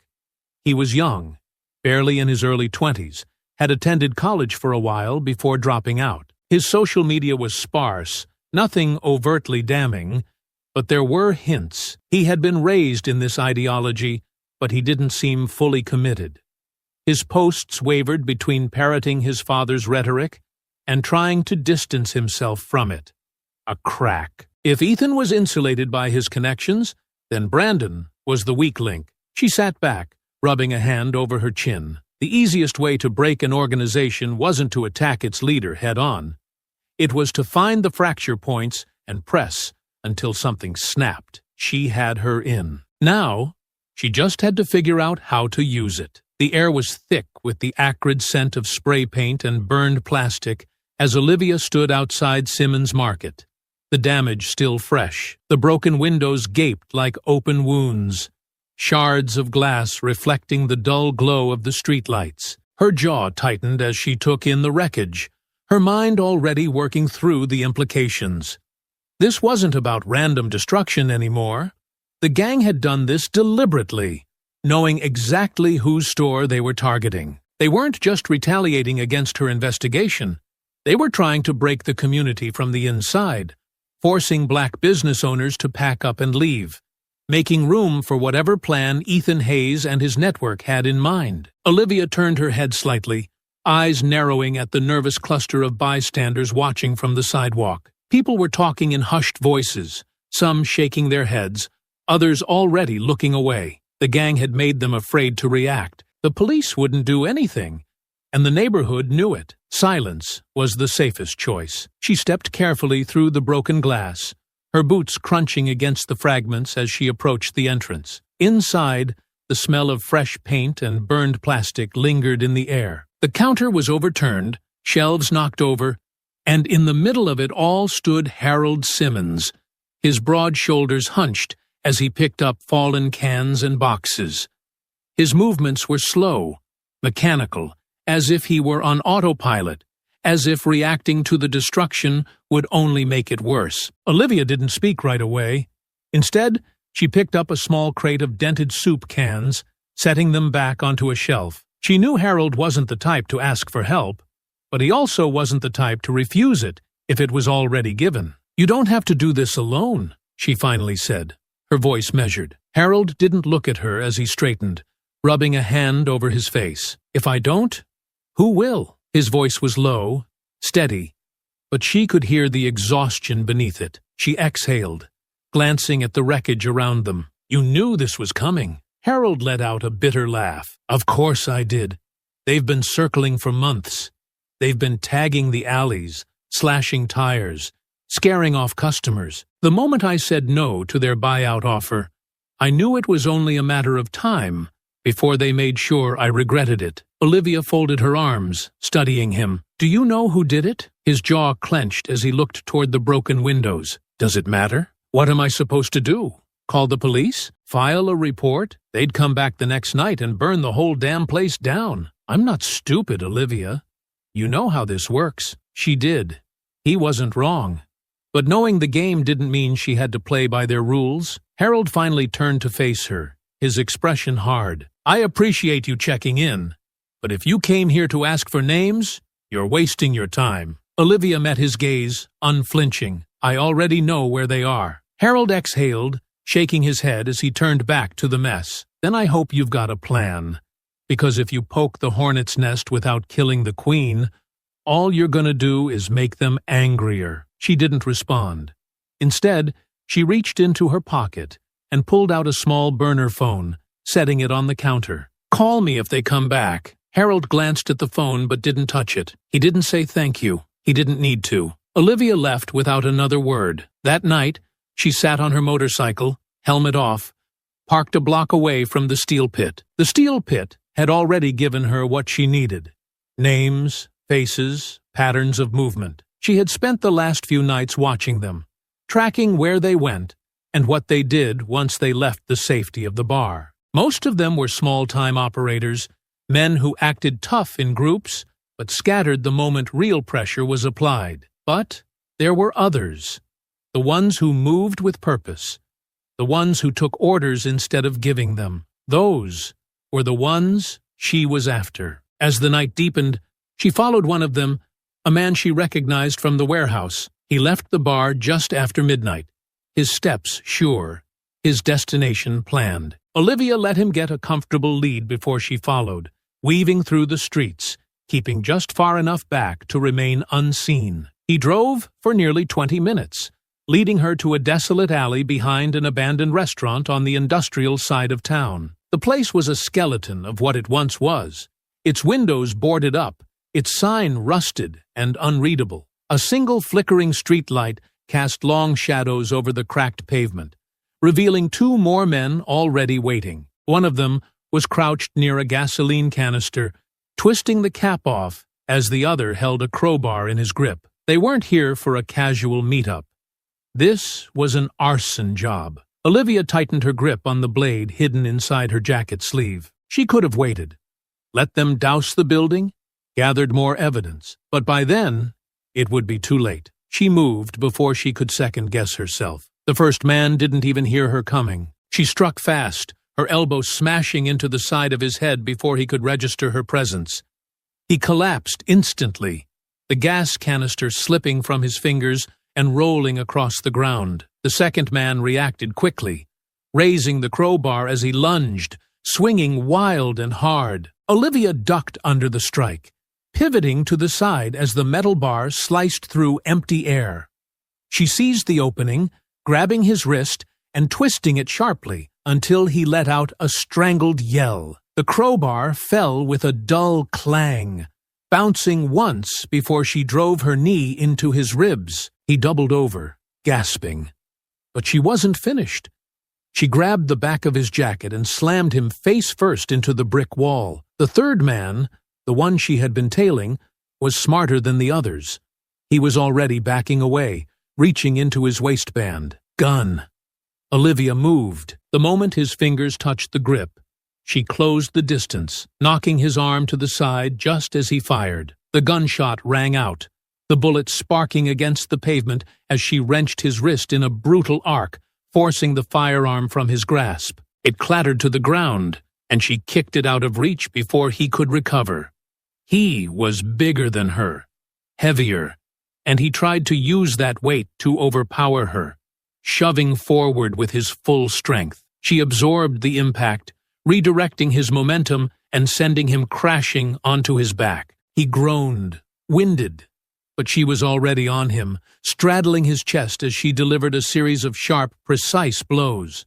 He was young, barely in his early 20s, had attended college for a while before dropping out. His social media was sparse, nothing overtly damning, but there were hints. He had been raised in this ideology, but he didn't seem fully committed. His posts wavered between parroting his father's rhetoric and trying to distance himself from it. A crack. If Ethan was insulated by his connections, then Brandon was the weak link. She sat back, rubbing a hand over her chin. The easiest way to break an organization wasn't to attack its leader head-on. It was to find the fracture points and press until something snapped. She had her in. Now, she just had to figure out how to use it. The air was thick with the acrid scent of spray paint and burned plastic as Olivia stood outside Simmons Market. The damage still fresh. The broken windows gaped like open wounds, shards of glass reflecting the dull glow of the streetlights. Her jaw tightened as she took in the wreckage, her mind already working through the implications. This wasn't about random destruction anymore. The gang had done this deliberately, knowing exactly whose store they were targeting. They weren't just retaliating against her investigation. They were trying to break the community from the inside, forcing black business owners to pack up and leave, making room for whatever plan Ethan Hayes and his network had in mind. Olivia turned her head slightly, eyes narrowing at the nervous cluster of bystanders watching from the sidewalk. People were talking in hushed voices, some shaking their heads, others already looking away. The gang had made them afraid to react. The police wouldn't do anything, and the neighborhood knew it. Silence was the safest choice. She stepped carefully through the broken glass, her boots crunching against the fragments as she approached the entrance. Inside, the smell of fresh paint and burned plastic lingered in the air. The counter was overturned, shelves knocked over, and in the middle of it all stood Harold Simmons, his broad shoulders hunched as he picked up fallen cans and boxes. His movements were slow, mechanical, as if he were on autopilot, as if reacting to the destruction would only make it worse. Olivia didn't speak right away. Instead, she picked up a small crate of dented soup cans, setting them back onto a shelf. She knew Harold wasn't the type to ask for help, but he also wasn't the type to refuse it if it was already given. "You don't have to do this alone," she finally said, her voice measured. Harold didn't look at her as he straightened, rubbing a hand over his face. "If I don't, who will?" His voice was low, steady, but she could hear the exhaustion beneath it. She exhaled, glancing at the wreckage around them. "You knew this was coming." Harold let out a bitter laugh. "Of course I did. They've been circling for months. They've been tagging the alleys, slashing tires, scaring off customers. The moment I said no to their buyout offer, I knew it was only a matter of time before they made sure I regretted it." Olivia folded her arms, studying him. "Do you know who did it?" His jaw clenched as he looked toward the broken windows. "Does it matter? What am I supposed to do? Call the police? File a report? They'd come back the next night and burn the whole damn place down." "I'm not stupid, Olivia. You know how this works." She did. He wasn't wrong. But knowing the game didn't mean she had to play by their rules. Harold finally turned to face her, his expression hard. "I appreciate you checking in, but if you came here to ask for names, you're wasting your time." Olivia met his gaze, unflinching. "I already know where they are." Harold exhaled, shaking his head as he turned back to the mess. "Then I hope you've got a plan, because if you poke the hornet's nest without killing the queen, all you're gonna do is make them angrier." She didn't respond. Instead, she reached into her pocket and pulled out a small burner phone, setting it on the counter. "Call me if they come back." Harold glanced at the phone but didn't touch it. He didn't say thank you. He didn't need to. Olivia left without another word. That night, she sat on her motorcycle, helmet off, parked a block away from the steel pit. The steel pit had already given her what she needed: names, faces, patterns of movement. She had spent the last few nights watching them, tracking where they went and what they did once they left the safety of the bar. Most of them were small-time operators, men who acted tough in groups but scattered the moment real pressure was applied. But there were others, the ones who moved with purpose, the ones who took orders instead of giving them. Those were the ones she was after. As the night deepened, she followed one of them, a man she recognized from the warehouse. He left the bar just after midnight, his steps sure, his destination planned. Olivia let him get a comfortable lead before she followed, weaving through the streets, keeping just far enough back to remain unseen. He drove for nearly 20 minutes, leading her to a desolate alley behind an abandoned restaurant on the industrial side of town. The place was a skeleton of what it once was, its windows boarded up, its sign rusted and unreadable. A single flickering streetlight cast long shadows over the cracked pavement, revealing two more men already waiting. One of them was crouched near a gasoline canister, twisting the cap off as the other held a crowbar in his grip. They weren't here for a casual meetup. This was an arson job. Olivia tightened her grip on the blade hidden inside her jacket sleeve. She could have waited, let them douse the building, gathered more evidence, but by then, it would be too late. She moved before she could second-guess herself. The first man didn't even hear her coming. She struck fast, her elbow smashing into the side of his head before he could register her presence. He collapsed instantly, the gas canister slipping from his fingers and rolling across the ground. The second man reacted quickly, raising the crowbar as he lunged, swinging wild and hard. Olivia ducked under the strike, pivoting to the side as the metal bar sliced through empty air. She seized the opening, grabbing his wrist and twisting it sharply until he let out a strangled yell. The crowbar fell with a dull clang, bouncing once before she drove her knee into his ribs. He doubled over, gasping. But she wasn't finished. She grabbed the back of his jacket and slammed him face first into the brick wall. The third man, the one she had been tailing, was smarter than the others. He was already backing away, reaching into his waistband. Gun. Olivia moved. The moment his fingers touched the grip, she closed the distance, knocking his arm to the side just as he fired. The gunshot rang out, the bullet sparking against the pavement as she wrenched his wrist in a brutal arc, forcing the firearm from his grasp. It clattered to the ground, and she kicked it out of reach before he could recover. He was bigger than her, heavier, and he tried to use that weight to overpower her, shoving forward with his full strength. She absorbed the impact, redirecting his momentum and sending him crashing onto his back. He groaned, winded, but she was already on him, straddling his chest as she delivered a series of sharp, precise blows.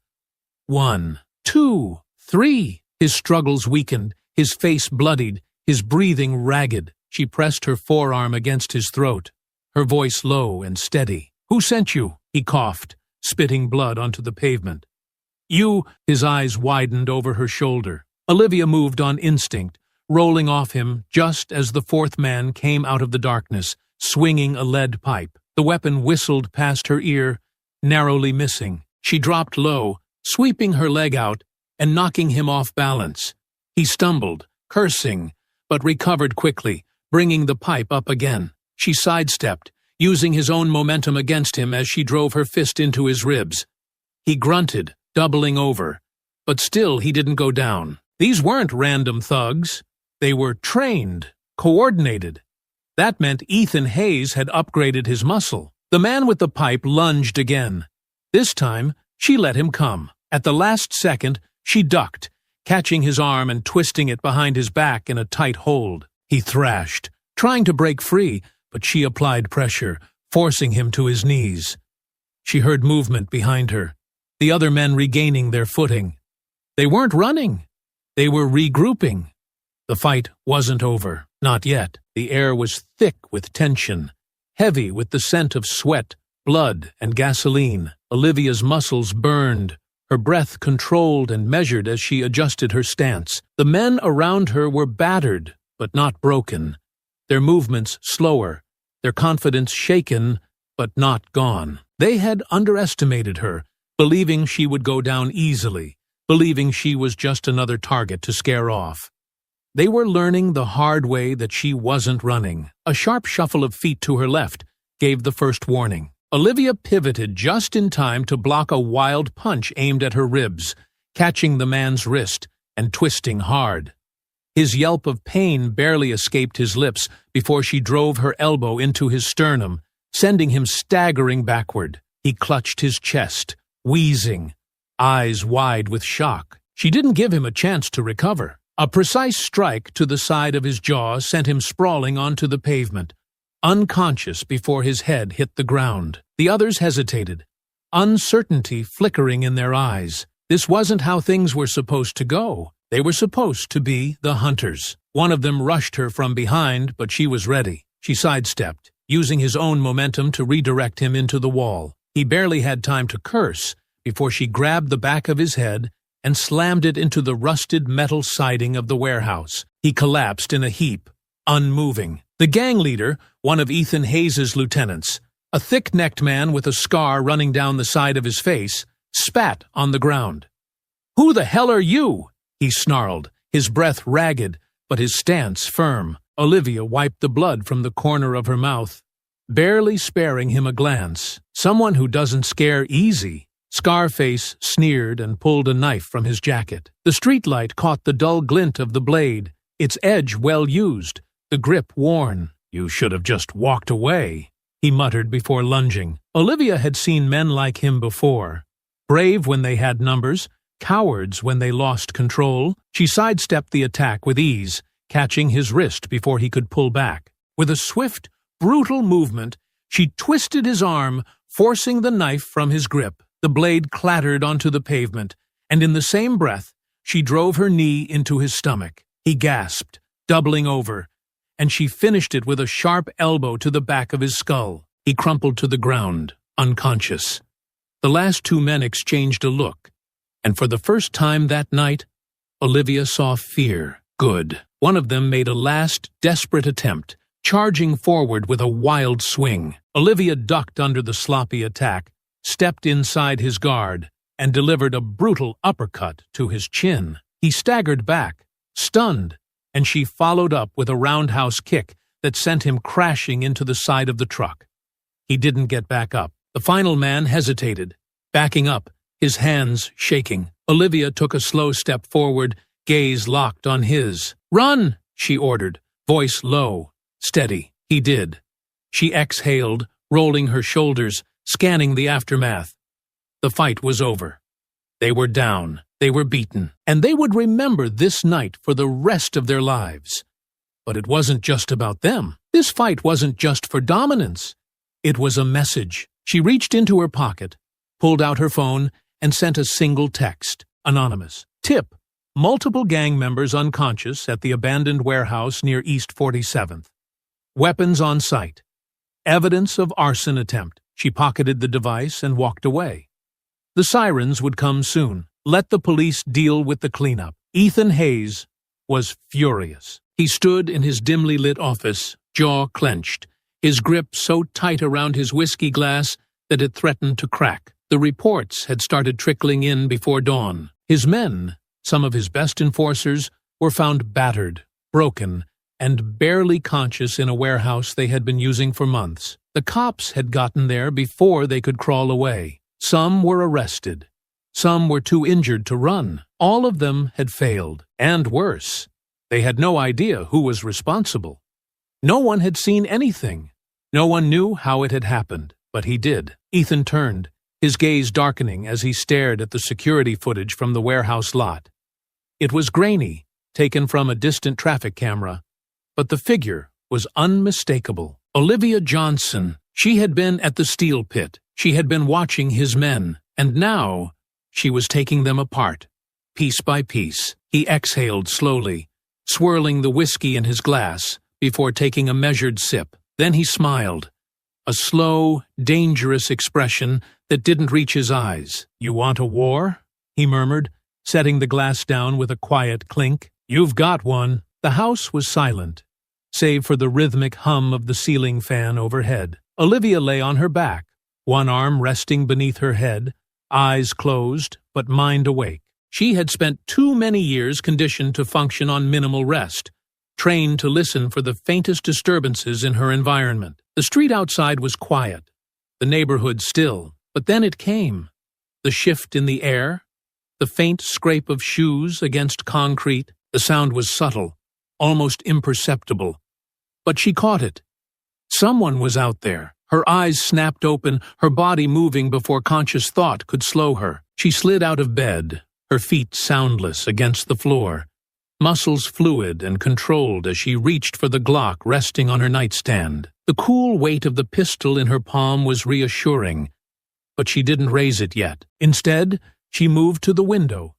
1, 2, 3. His struggles weakened, his face bloodied, his breathing ragged. She pressed her forearm against his throat, her voice low and steady. "Who sent you?" he coughed, spitting blood onto the pavement. "You." His eyes widened over her shoulder. Olivia moved on instinct, rolling off him just as the fourth man came out of the darkness, swinging a lead pipe. The weapon whistled past her ear, narrowly missing. She dropped low, sweeping her leg out and knocking him off balance. He stumbled, cursing, but recovered quickly, bringing the pipe up again. She sidestepped, using his own momentum against him as she drove her fist into his ribs. He grunted, doubling over, but still he didn't go down. These weren't random thugs. They were trained, coordinated. That meant Ethan Hayes had upgraded his muscle. The man with the pipe lunged again. This time, she let him come. At the last second, she ducked, catching his arm and twisting it behind his back in a tight hold. He thrashed, trying to break free, but she applied pressure, forcing him to his knees. She heard movement behind her, the other men regaining their footing. They weren't running. They were regrouping. The fight wasn't over. Not yet. The air was thick with tension, heavy with the scent of sweat, blood, and gasoline. Olivia's muscles burned, her breath controlled and measured as she adjusted her stance. The men around her were battered, but not broken, their movements slower, their confidence shaken, but not gone. They had underestimated her, believing she would go down easily, believing she was just another target to scare off. They were learning the hard way that she wasn't running. A sharp shuffle of feet to her left gave the first warning. Olivia pivoted just in time to block a wild punch aimed at her ribs, catching the man's wrist and twisting hard. His yelp of pain barely escaped his lips before she drove her elbow into his sternum, sending him staggering backward. He clutched his chest, wheezing, eyes wide with shock. She didn't give him a chance to recover. A precise strike to the side of his jaw sent him sprawling onto the pavement, unconscious before his head hit the ground. The others hesitated, uncertainty flickering in their eyes. This wasn't how things were supposed to go. They were supposed to be the hunters. One of them rushed her from behind, but she was ready. She sidestepped, using his own momentum to redirect him into the wall. He barely had time to curse before she grabbed the back of his head and slammed it into the rusted metal siding of the warehouse. He collapsed in a heap, unmoving. The gang leader, one of Ethan Hayes' lieutenants, a thick-necked man with a scar running down the side of his face, spat on the ground. "Who the hell are you?" he snarled, his breath ragged, but his stance firm. Olivia wiped the blood from the corner of her mouth, barely sparing him a glance. Someone who doesn't scare easy. Scarface sneered and pulled a knife from his jacket. The streetlight caught the dull glint of the blade, its edge well used, the grip worn. "You should have just walked away," he muttered before lunging. Olivia had seen men like him before. Brave when they had numbers, cowards when they lost control. She sidestepped the attack with ease, catching his wrist before he could pull back. With a swift, brutal movement, she twisted his arm, forcing the knife from his grip. The blade clattered onto the pavement, and in the same breath, she drove her knee into his stomach. He gasped, doubling over, and she finished it with a sharp elbow to the back of his skull. He crumpled to the ground, unconscious. The last two men exchanged a look, and for the first time that night, Olivia saw fear. Good. One of them made a last, desperate attempt, charging forward with a wild swing. Olivia ducked under the sloppy attack, stepped inside his guard, and delivered a brutal uppercut to his chin. He staggered back, stunned, and she followed up with a roundhouse kick that sent him crashing into the side of the truck. He didn't get back up. The final man hesitated, backing up, his hands shaking. Olivia took a slow step forward, gaze locked on his. "Run!" she ordered, voice low, steady. He did. She exhaled, rolling her shoulders, scanning the aftermath. The fight was over. They were down, they were beaten, and they would remember this night for the rest of their lives. But it wasn't just about them. This fight wasn't just for dominance. It was a message. She reached into her pocket, pulled out her phone, and sent a single text. Anonymous. Tip: multiple gang members unconscious at the abandoned warehouse near East 47th. Weapons on site. Evidence of arson attempt. She pocketed the device and walked away. The sirens would come soon. Let the police deal with the cleanup. Ethan Hayes was furious. He stood in his dimly lit office, jaw clenched, his grip so tight around his whiskey glass that it threatened to crack. The reports had started trickling in before dawn. His men, some of his best enforcers, were found battered, broken, and barely conscious in a warehouse they had been using for months. The cops had gotten there before they could crawl away. Some were arrested. Some were too injured to run. All of them had failed. And worse, they had no idea who was responsible. No one had seen anything. No one knew how it had happened, but he did. Ethan turned, his gaze darkening as he stared at the security footage from the warehouse lot. It was grainy, taken from a distant traffic camera, but the figure was unmistakable. Olivia Johnson. She had been at the steel pit. She had been watching his men, and now she was taking them apart, piece by piece. He exhaled slowly, swirling the whiskey in his glass before taking a measured sip. Then he smiled, a slow, dangerous expression that didn't reach his eyes. "You want a war?" he murmured, setting the glass down with a quiet clink. "You've got one." The house was silent, save for the rhythmic hum of the ceiling fan overhead. Olivia lay on her back, one arm resting beneath her head, eyes closed, but mind awake. She had spent too many years conditioned to function on minimal rest, trained to listen for the faintest disturbances in her environment. The street outside was quiet, the neighborhood still, but then it came. The shift in the air, the faint scrape of shoes against concrete. The sound was subtle, almost imperceptible, but she caught it. Someone was out there. Her eyes snapped open, her body moving before conscious thought could slow her. She slid out of bed, her feet soundless against the floor, muscles fluid and controlled as she reached for the Glock resting on her nightstand. The cool weight of the pistol in her palm was reassuring, but she didn't raise it yet. Instead, she moved to the window,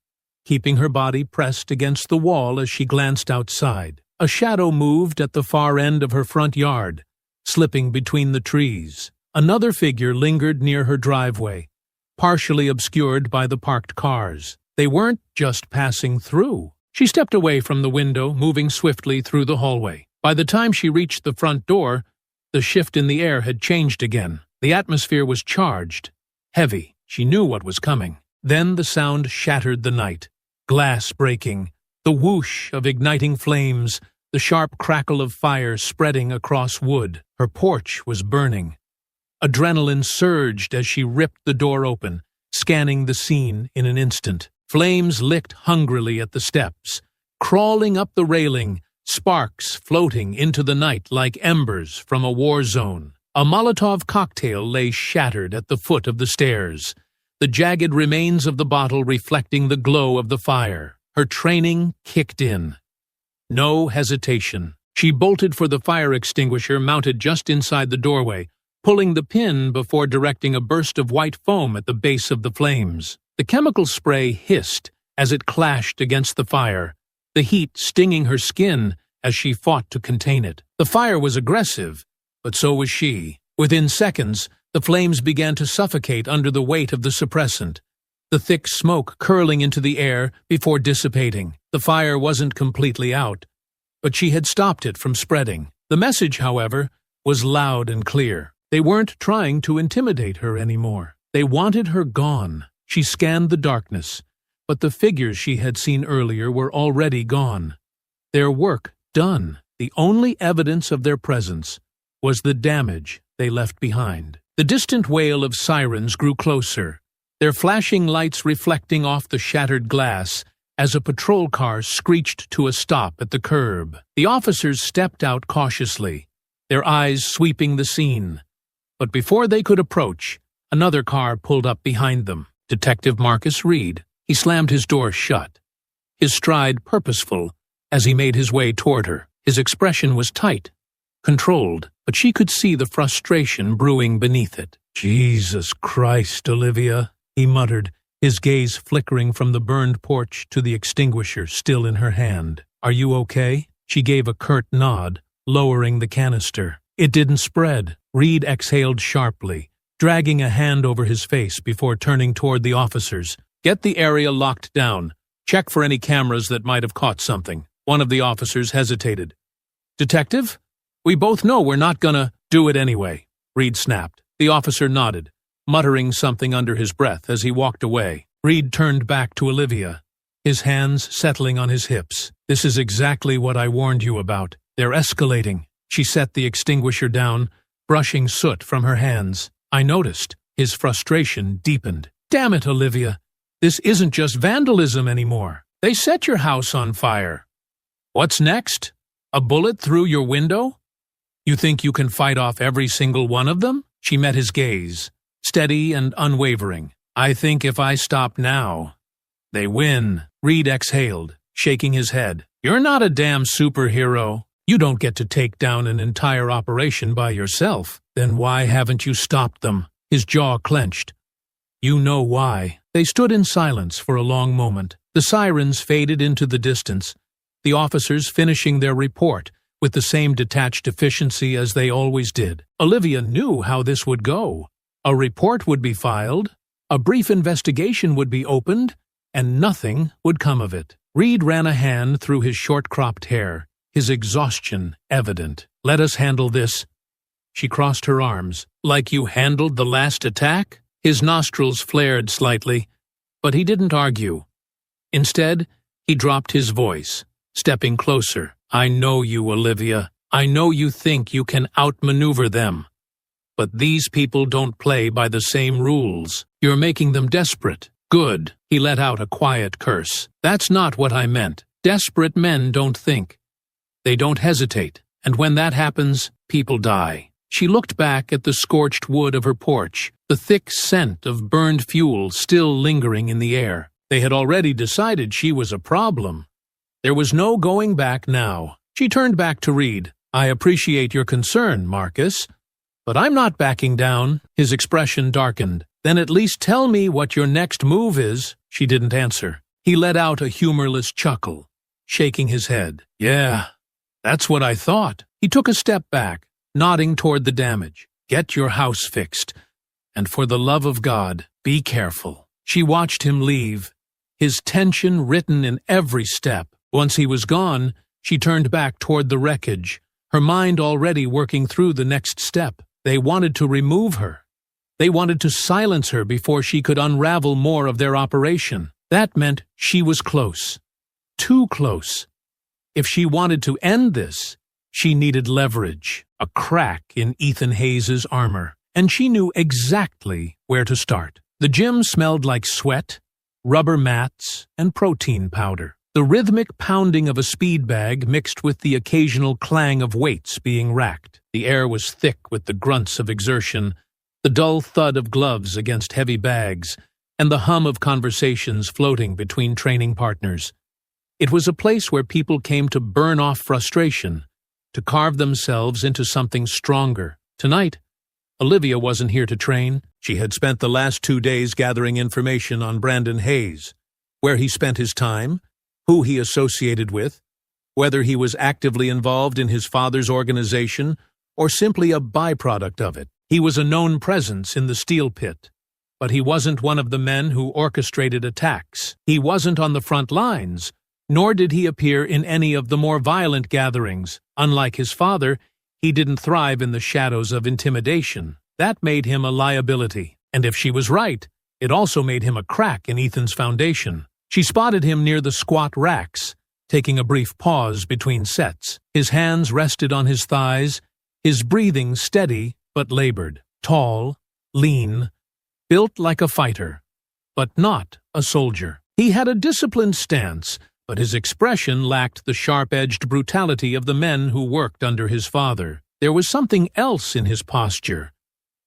keeping her body pressed against the wall as she glanced outside. A shadow moved at the far end of her front yard, slipping between the trees. Another figure lingered near her driveway, partially obscured by the parked cars. They weren't just passing through. She stepped away from the window, moving swiftly through the hallway. By the time she reached the front door, the shift in the air had changed again. The atmosphere was charged, heavy. She knew what was coming. Then the sound shattered the night. Glass breaking, the whoosh of igniting flames, the sharp crackle of fire spreading across wood. Her porch was burning. Adrenaline surged as she ripped the door open, scanning the scene in an instant. Flames licked hungrily at the steps, crawling up the railing, sparks floating into the night like embers from a war zone. A Molotov cocktail lay shattered at the foot of the stairs, the jagged remains of the bottle reflecting the glow of the fire. Her training kicked in. No hesitation. She bolted for the fire extinguisher mounted just inside the doorway, pulling the pin before directing a burst of white foam at the base of the flames. The chemical spray hissed as it clashed against the fire, the heat stinging her skin as she fought to contain it. The fire was aggressive, but so was she. Within seconds, the flames began to suffocate under the weight of the suppressant, the thick smoke curling into the air before dissipating. The fire wasn't completely out, but she had stopped it from spreading. The message, however, was loud and clear. They weren't trying to intimidate her anymore. They wanted her gone. She scanned the darkness, but the figures she had seen earlier were already gone. Their work done. The only evidence of their presence was the damage they left behind. The distant wail of sirens grew closer, their flashing lights reflecting off the shattered glass as a patrol car screeched to a stop at the curb. The officers stepped out cautiously, their eyes sweeping the scene. But before they could approach, another car pulled up behind them. Detective Marcus Reed. He slammed his door shut, his stride purposeful as he made his way toward her. His expression was tight, controlled, but she could see the frustration brewing beneath it. "Jesus Christ, Olivia," he muttered, his gaze flickering from the burned porch to the extinguisher still in her hand. "Are you okay?" She gave a curt nod, lowering the canister. It didn't spread. Reed exhaled sharply, dragging a hand over his face before turning toward the officers. "Get the area locked down. Check for any cameras that might have caught something." One of the officers hesitated. "Detective, we both know we're not gonna do it anyway," Reed snapped. The officer nodded, muttering something under his breath as he walked away. Reed turned back to Olivia, his hands settling on his hips. "This is exactly what I warned you about. They're escalating." She set the extinguisher down, brushing soot from her hands. "I noticed." His frustration deepened. "Damn it, Olivia. This isn't just vandalism anymore. They set your house on fire. What's next? A bullet through your window? You think you can fight off every single one of them?" She met his gaze, steady and unwavering. "I think if I stop now, they win." Reed exhaled, shaking his head. "You're not a damn superhero. You don't get to take down an entire operation by yourself. Then why haven't you stopped them?" His jaw clenched. "You know why." They stood in silence for a long moment. The sirens faded into the distance, the officers finishing their report with the same detached efficiency as they always did. Olivia knew how this would go. A report would be filed, a brief investigation would be opened, and nothing would come of it. Reed ran a hand through his short-cropped hair, his exhaustion evident. "Let us handle this." She crossed her arms. "Like you handled the last attack?" His nostrils flared slightly, but he didn't argue. Instead, he dropped his voice, stepping closer. "I know you, Olivia. I know you think you can outmaneuver them. But these people don't play by the same rules. You're making them desperate." "Good." He let out a quiet curse. "That's not what I meant. Desperate men don't think. They don't hesitate. And when that happens, people die." She looked back at the scorched wood of her porch, the thick scent of burned fuel still lingering in the air. They had already decided she was a problem. There was no going back now. She turned back to Reed. "I appreciate your concern, Marcus, but I'm not backing down." His expression darkened. "Then at least tell me what your next move is." She didn't answer. He let out a humorless chuckle, shaking his head. "Yeah, that's what I thought." He took a step back, nodding toward the damage. "Get your house fixed. And for the love of God, be careful." She watched him leave, his tension written in every step. Once he was gone, she turned back toward the wreckage, her mind already working through the next step. They wanted to remove her. They wanted to silence her before she could unravel more of their operation. That meant she was close. Too close. If she wanted to end this, she needed leverage, a crack in Ethan Hayes's armor, and she knew exactly where to start. The gym smelled like sweat, rubber mats, and protein powder. The rhythmic pounding of a speed bag mixed with the occasional clang of weights being racked. The air was thick with the grunts of exertion, the dull thud of gloves against heavy bags, and the hum of conversations floating between training partners. It was a place where people came to burn off frustration, to carve themselves into something stronger. Tonight, Olivia wasn't here to train. She had spent the last 2 days gathering information on Brandon Hayes, where he spent his time, who he associated with, whether he was actively involved in his father's organization or simply a byproduct of it. He was a known presence in the steel pit, but he wasn't one of the men who orchestrated attacks. He wasn't on the front lines, nor did he appear in any of the more violent gatherings. Unlike his father, he didn't thrive in the shadows of intimidation. That made him a liability. And if she was right, it also made him a crack in Ethan's foundation. She spotted him near the squat racks, taking a brief pause between sets. His hands rested on his thighs, his breathing steady but labored. Tall, lean, built like a fighter, but not a soldier. He had a disciplined stance, but his expression lacked the sharp-edged brutality of the men who worked under his father. There was something else in his posture,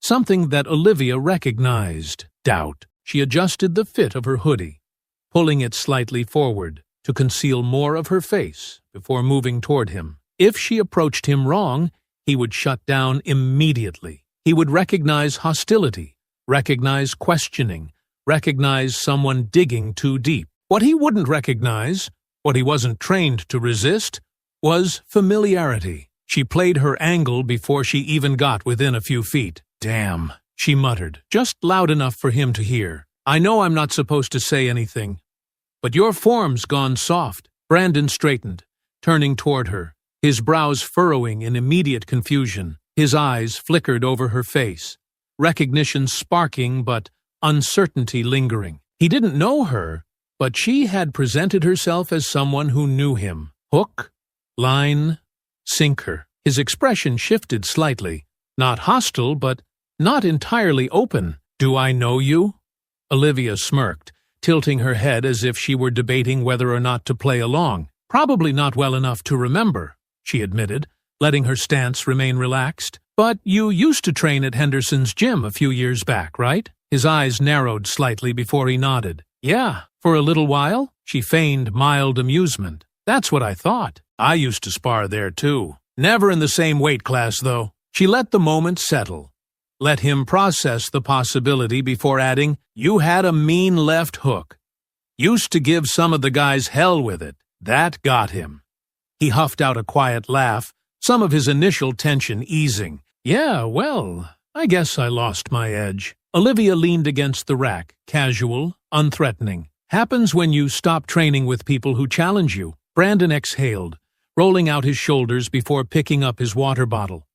something that Olivia recognized. Doubt. She adjusted the fit of her hoodie, pulling it slightly forward to conceal more of her face before moving toward him. If she approached him wrong, he would shut down immediately. He would recognize hostility, recognize questioning, recognize someone digging too deep. What he wouldn't recognize, what he wasn't trained to resist, was familiarity. She played her angle before she even got within a few feet. "Damn," she muttered, just loud enough for him to hear. "I know I'm not supposed to say anything, but your form's gone soft." Brandon straightened, turning toward her, his brows furrowing in immediate confusion. His eyes flickered over her face, recognition sparking but uncertainty lingering. He didn't know her, but she had presented herself as someone who knew him. Hook, line, sinker. His expression shifted slightly, not hostile, but not entirely open. "Do I know you?" Olivia smirked, tilting her head as if she were debating whether or not to play along. "Probably not well enough to remember," she admitted, letting her stance remain relaxed. "But you used to train at Henderson's gym a few years back, right?" His eyes narrowed slightly before he nodded. "Yeah, for a little while." She feigned mild amusement. "That's what I thought. I used to spar there too. Never in the same weight class, though." She let the moment settle, let him process the possibility before adding, "You had a mean left hook. Used to give some of the guys hell with it. That got him." He huffed out a quiet laugh, some of his initial tension easing. "Yeah, well, I guess I lost my edge." Olivia leaned against the rack, casual, unthreatening. "Happens when you stop training with people who challenge you." Brandon exhaled, rolling out his shoulders before picking up his water bottle.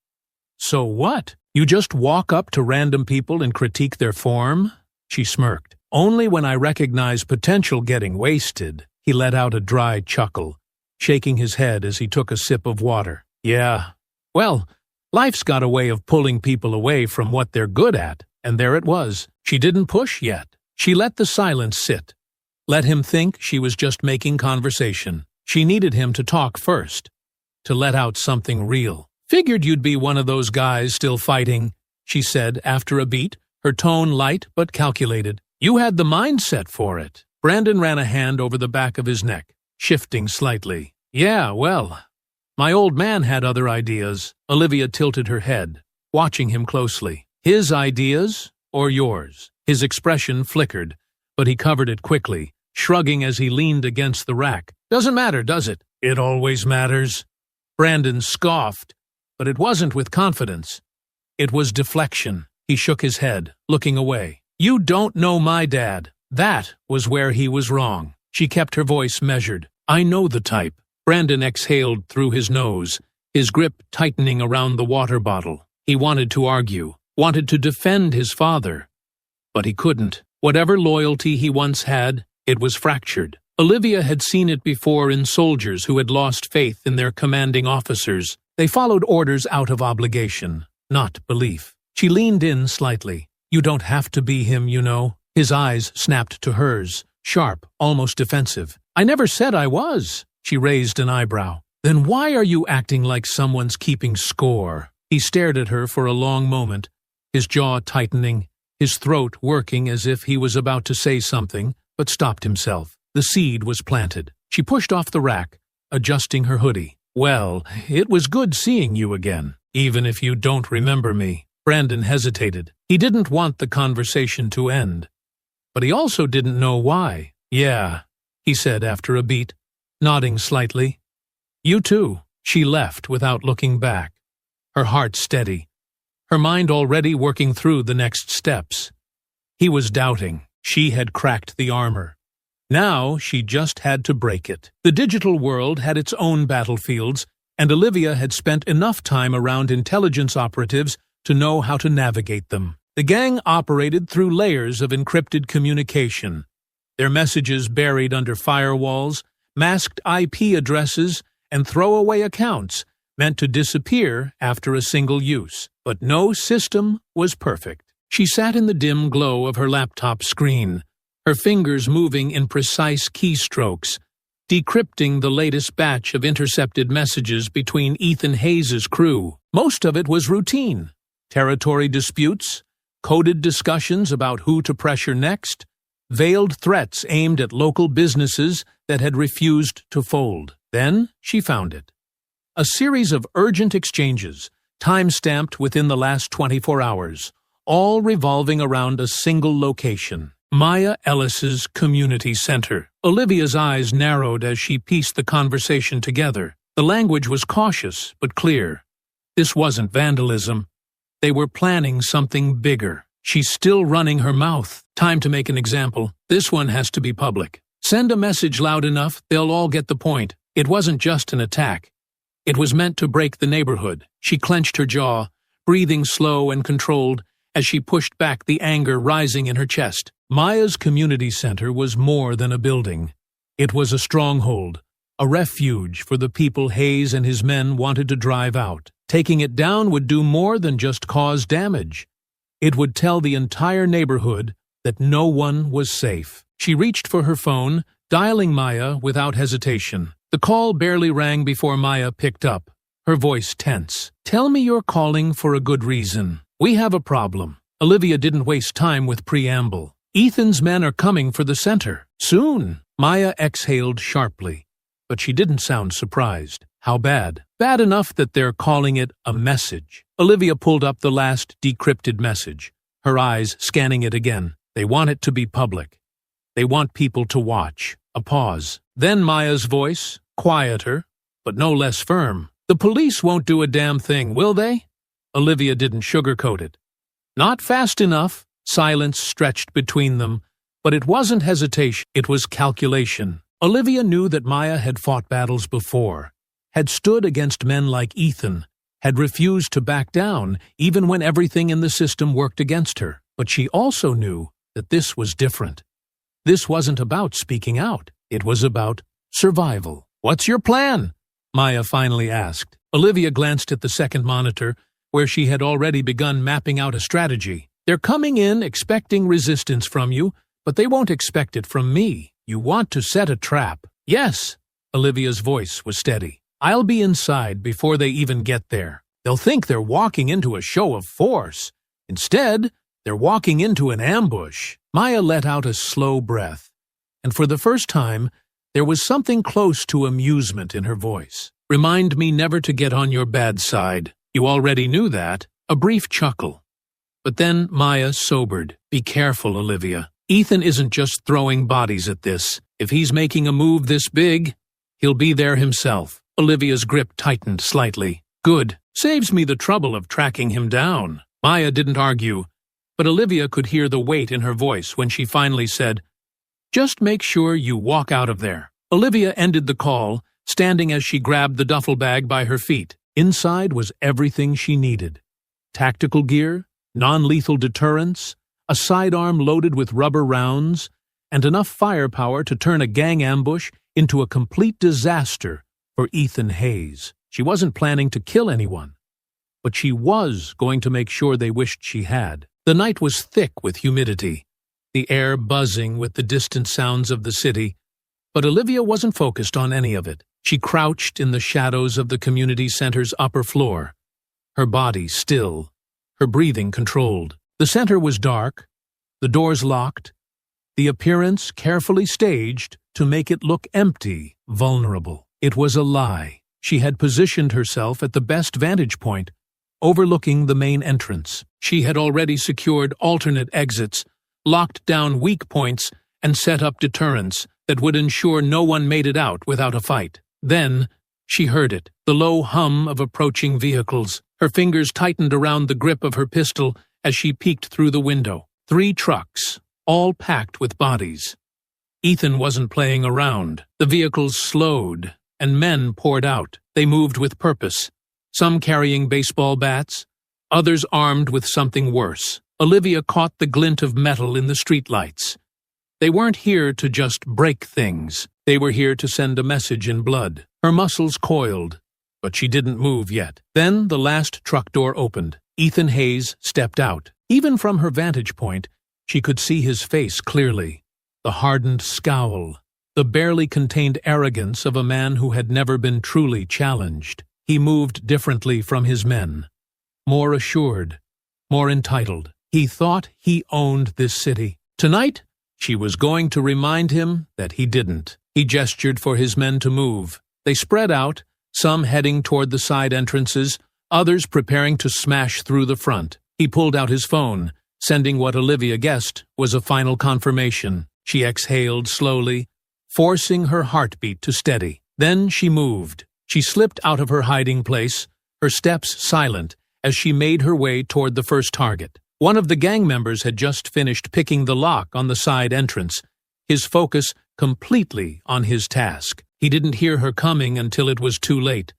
"So what? You just walk up to random people and critique their form?" She smirked. "Only when I recognize potential getting wasted." He let out a dry chuckle, shaking his head as he took a sip of water. "Yeah, well, life's got a way of pulling people away from what they're good at, and there it was. She didn't push yet. She let the silence sit, let him think she was just making conversation. She needed him to talk first, to let out something real. "Figured you'd be one of those guys still fighting," she said after a beat, her tone light but calculated. "You had the mindset for it." Brandon ran a hand over the back of his neck, shifting slightly. "Yeah, well, my old man had other ideas." Olivia tilted her head, watching him closely. "His ideas or yours?" His expression flickered, but he covered it quickly, shrugging as he leaned against the rack. "Doesn't matter, does it?" "It always matters." Brandon scoffed, but it wasn't with confidence. It was deflection. He shook his head, looking away. "You don't know my dad." That was where he was wrong. She kept her voice measured. "I know the type." Brandon exhaled through his nose, his grip tightening around the water bottle. He wanted to argue, wanted to defend his father, but he couldn't. Whatever loyalty he once had, it was fractured. Olivia had seen it before in soldiers who had lost faith in their commanding officers. They followed orders out of obligation, not belief. She leaned in slightly. "You don't have to be him, you know." His eyes snapped to hers, sharp, almost defensive. "I never said I was." She raised an eyebrow. "Then why are you acting like someone's keeping score?" He stared at her for a long moment, his jaw tightening, his throat working as if he was about to say something, but stopped himself. The seed was planted. She pushed off the rack, adjusting her hoodie. "Well, it was good seeing you again, even if you don't remember me." Brandon hesitated. He didn't want the conversation to end, but he also didn't know why. "Yeah," he said after a beat, nodding slightly. "You too." She left without looking back, her heart steady, her mind already working through the next steps. He was doubting. She had cracked the armor. Now she just had to break it. The digital world had its own battlefields, and Olivia had spent enough time around intelligence operatives to know how to navigate them. The gang operated through layers of encrypted communication, their messages buried under firewalls, masked IP addresses, and throwaway accounts meant to disappear after a single use. But no system was perfect. She sat in the dim glow of her laptop screen, her fingers moving in precise keystrokes, decrypting the latest batch of intercepted messages between Ethan Hayes' crew. Most of it was routine. Territory disputes, coded discussions about who to pressure next, veiled threats aimed at local businesses that had refused to fold. Then she found it. A series of urgent exchanges, time-stamped within the last 24 hours, all revolving around a single location. Maya Ellis's community center. Olivia's eyes narrowed as she pieced the conversation together. The language was cautious, but clear. This wasn't vandalism. They were planning something bigger. She's still running her mouth. Time to make an example. This one has to be public. Send a message loud enough, they'll all get the point. It wasn't just an attack. It was meant to break the neighborhood. She clenched her jaw, breathing slow and controlled as she pushed back the anger rising in her chest. Maya's community center was more than a building. It was a stronghold, a refuge for the people Hayes and his men wanted to drive out. Taking it down would do more than just cause damage. It would tell the entire neighborhood that no one was safe. She reached for her phone, dialing Maya without hesitation. The call barely rang before Maya picked up, her voice tense. "Tell me you're calling for a good reason. We have a problem." Olivia didn't waste time with preamble. "Ethan's men are coming for the center. Soon." Maya exhaled sharply, but she didn't sound surprised. "How bad?" "Bad enough that they're calling it a message." Olivia pulled up the last decrypted message, her eyes scanning it again. "They want it to be public. They want people to watch." A pause. Then Maya's voice, quieter, but no less firm. "The police won't do a damn thing, will they?" Olivia didn't sugarcoat it. "Not fast enough." Silence stretched between them, but it wasn't hesitation, it was calculation. Olivia knew that Maya had fought battles before, had stood against men like Ethan, had refused to back down even when everything in the system worked against her. But she also knew that this was different. This wasn't about speaking out. It was about survival. "What's your plan?" Maya finally asked. Olivia glanced at the second monitor, where she had already begun mapping out a strategy. "They're coming in expecting resistance from you, but they won't expect it from me. You want to set a trap." "Yes." Olivia's voice was steady. "I'll be inside before they even get there. They'll think they're walking into a show of force. Instead, they're walking into an ambush." Maya let out a slow breath, and for the first time, there was something close to amusement in her voice. "Remind me never to get on your bad side. You already knew that." A brief chuckle. But then Maya sobered. "Be careful, Olivia. Ethan isn't just throwing bodies at this. If he's making a move this big, he'll be there himself." Olivia's grip tightened slightly. "Good. Saves me the trouble of tracking him down." Maya didn't argue, but Olivia could hear the weight in her voice when she finally said, "Just make sure you walk out of there." Olivia ended the call, standing as she grabbed the duffel bag by her feet. Inside was everything she needed. Tactical gear, non-lethal deterrents, a sidearm loaded with rubber rounds, and enough firepower to turn a gang ambush into a complete disaster for Ethan Hayes. She wasn't planning to kill anyone, but she was going to make sure they wished she had. The night was thick with humidity, the air buzzing with the distant sounds of the city, but Olivia wasn't focused on any of it. She crouched in the shadows of the community center's upper floor, her body still, her breathing controlled. The center was dark, the doors locked, the appearance carefully staged to make it look empty, vulnerable. It was a lie. She had positioned herself at the best vantage point, overlooking the main entrance. She had already secured alternate exits, locked down weak points, and set up deterrents that would ensure no one made it out without a fight. Then, she heard it, the low hum of approaching vehicles. Her fingers tightened around the grip of her pistol as she peeked through the window. 3 trucks, all packed with bodies. Ethan wasn't playing around. The vehicles slowed, and men poured out. They moved with purpose, some carrying baseball bats, others armed with something worse. Olivia caught the glint of metal in the streetlights. They weren't here to just break things. They were here to send a message in blood. Her muscles coiled, but she didn't move yet. Then the last truck door opened. Ethan Hayes stepped out. Even from her vantage point, she could see his face clearly. The hardened scowl, the barely contained arrogance of a man who had never been truly challenged. He moved differently from his men. More assured, more entitled. He thought he owned this city. Tonight, she was going to remind him that he didn't. He gestured for his men to move. They spread out, some heading toward the side entrances, others preparing to smash through the front. He pulled out his phone, sending what Olivia guessed was a final confirmation. She exhaled slowly, forcing her heartbeat to steady. Then she moved. She slipped out of her hiding place, her steps silent, as she made her way toward the first target. One of the gang members had just finished picking the lock on the side entrance, his focus completely on his task. He didn't hear her coming until it was too late.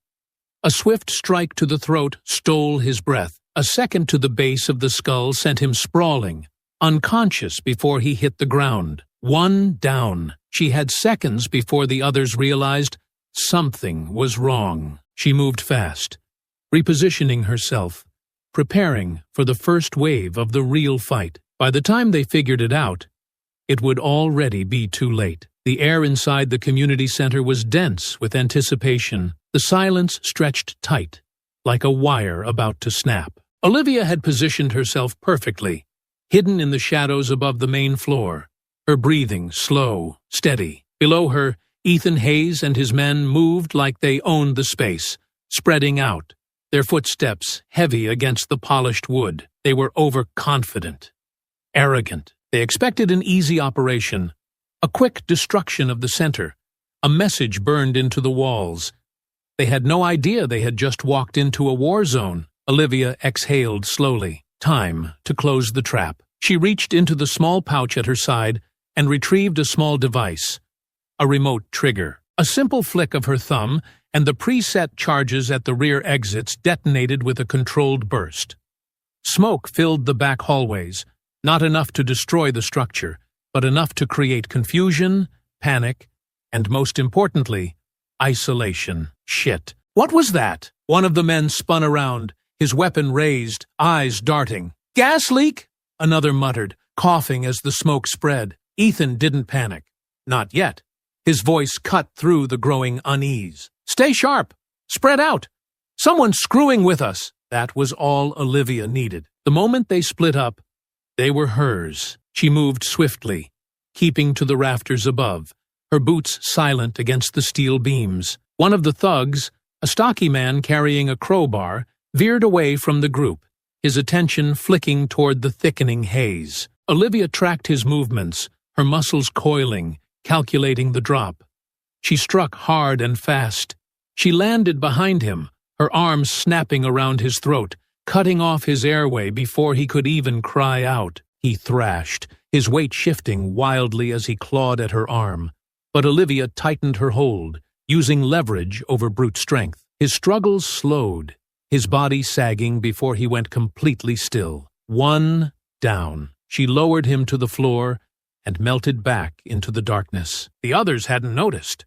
A swift strike to the throat stole his breath. A second to the base of the skull sent him sprawling, unconscious before he hit the ground. 1 down. She had seconds before the others realized something was wrong. She moved fast, repositioning herself, preparing for the first wave of the real fight. By the time they figured it out, it would already be too late. The air inside the community center was dense with anticipation. The silence stretched tight, like a wire about to snap. Olivia had positioned herself perfectly, hidden in the shadows above the main floor, her breathing slow, steady. Below her, Ethan Hayes and his men moved like they owned the space, spreading out, their footsteps heavy against the polished wood. They were overconfident, arrogant. They expected an easy operation, a quick destruction of the center, a message burned into the walls. They had no idea they had just walked into a war zone. Olivia exhaled slowly. Time to close the trap. She reached into the small pouch at her side and retrieved a small device, a remote trigger. A simple flick of her thumb, and the preset charges at the rear exits detonated with a controlled burst. Smoke filled the back hallways, not enough to destroy the structure, but enough to create confusion, panic, and most importantly, isolation. Shit. What was that? One of the men spun around, his weapon raised, eyes darting. Gas leak? Another muttered, coughing as the smoke spread. Ethan didn't panic. Not yet. His voice cut through the growing unease. Stay sharp. Spread out. Someone's screwing with us. That was all Olivia needed. The moment they split up, they were hers. She moved swiftly, keeping to the rafters above, her boots silent against the steel beams. One of the thugs, a stocky man carrying a crowbar, veered away from the group, his attention flicking toward the thickening haze. Olivia tracked his movements, her muscles coiling, calculating the drop. She struck hard and fast. She landed behind him, her arms snapping around his throat, cutting off his airway before he could even cry out. He thrashed, his weight shifting wildly as he clawed at her arm. But Olivia tightened her hold, using leverage over brute strength. His struggles slowed, his body sagging before he went completely still. 1 down. She lowered him to the floor and melted back into the darkness. The others hadn't noticed.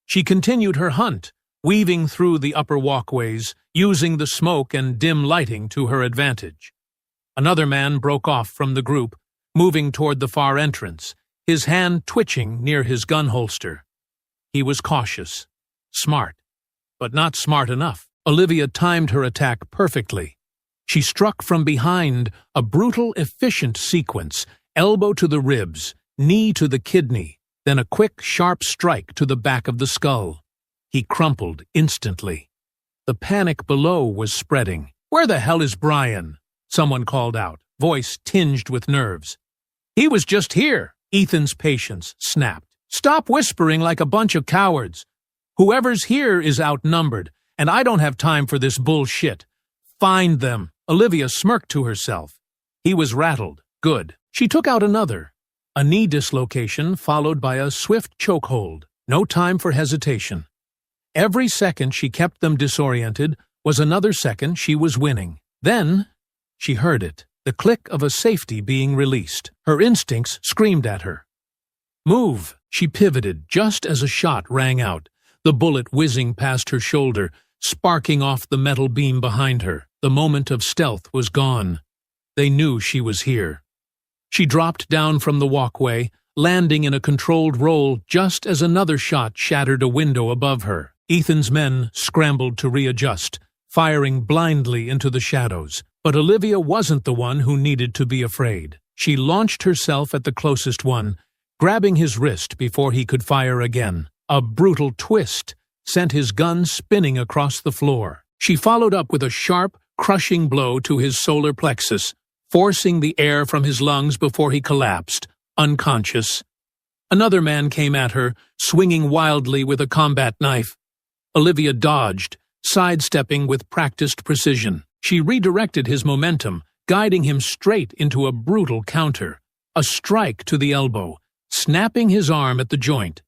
She continued her hunt, weaving through the upper walkways, using the smoke and dim lighting to her advantage. Another man broke off from the group, moving toward the far entrance, his hand twitching near his gun holster. He was cautious, smart, but not smart enough. Olivia timed her attack perfectly. She struck from behind, a brutal, efficient sequence, elbow to the ribs, knee to the kidney, then a quick, sharp strike to the back of the skull. He crumpled instantly. The panic below was spreading. "Where the hell is Brian?" someone called out, voice tinged with nerves. "He was just here." Ethan's patience snapped. "Stop whispering like a bunch of cowards. Whoever's here is outnumbered, and I don't have time for this bullshit. Find them." Olivia smirked to herself. He was rattled. Good. She took out another. A knee dislocation followed by a swift chokehold. No time for hesitation. Every second she kept them disoriented was another second she was winning. Then she heard it, the click of a safety being released. Her instincts screamed at her. "Move!" She pivoted just as a shot rang out, the bullet whizzing past her shoulder, sparking off the metal beam behind her. The moment of stealth was gone. They knew she was here. She dropped down from the walkway, landing in a controlled roll just as another shot shattered a window above her. Ethan's men scrambled to readjust, firing blindly into the shadows. But Olivia wasn't the one who needed to be afraid. She launched herself at the closest one, grabbing his wrist before he could fire again. A brutal twist sent his gun spinning across the floor. She followed up with a sharp, crushing blow to his solar plexus, forcing the air from his lungs before he collapsed, unconscious. Another man came at her, swinging wildly with a combat knife. Olivia dodged, sidestepping with practiced precision. She redirected his momentum, guiding him straight into a brutal counter. A strike to the elbow, snapping his arm at the joint.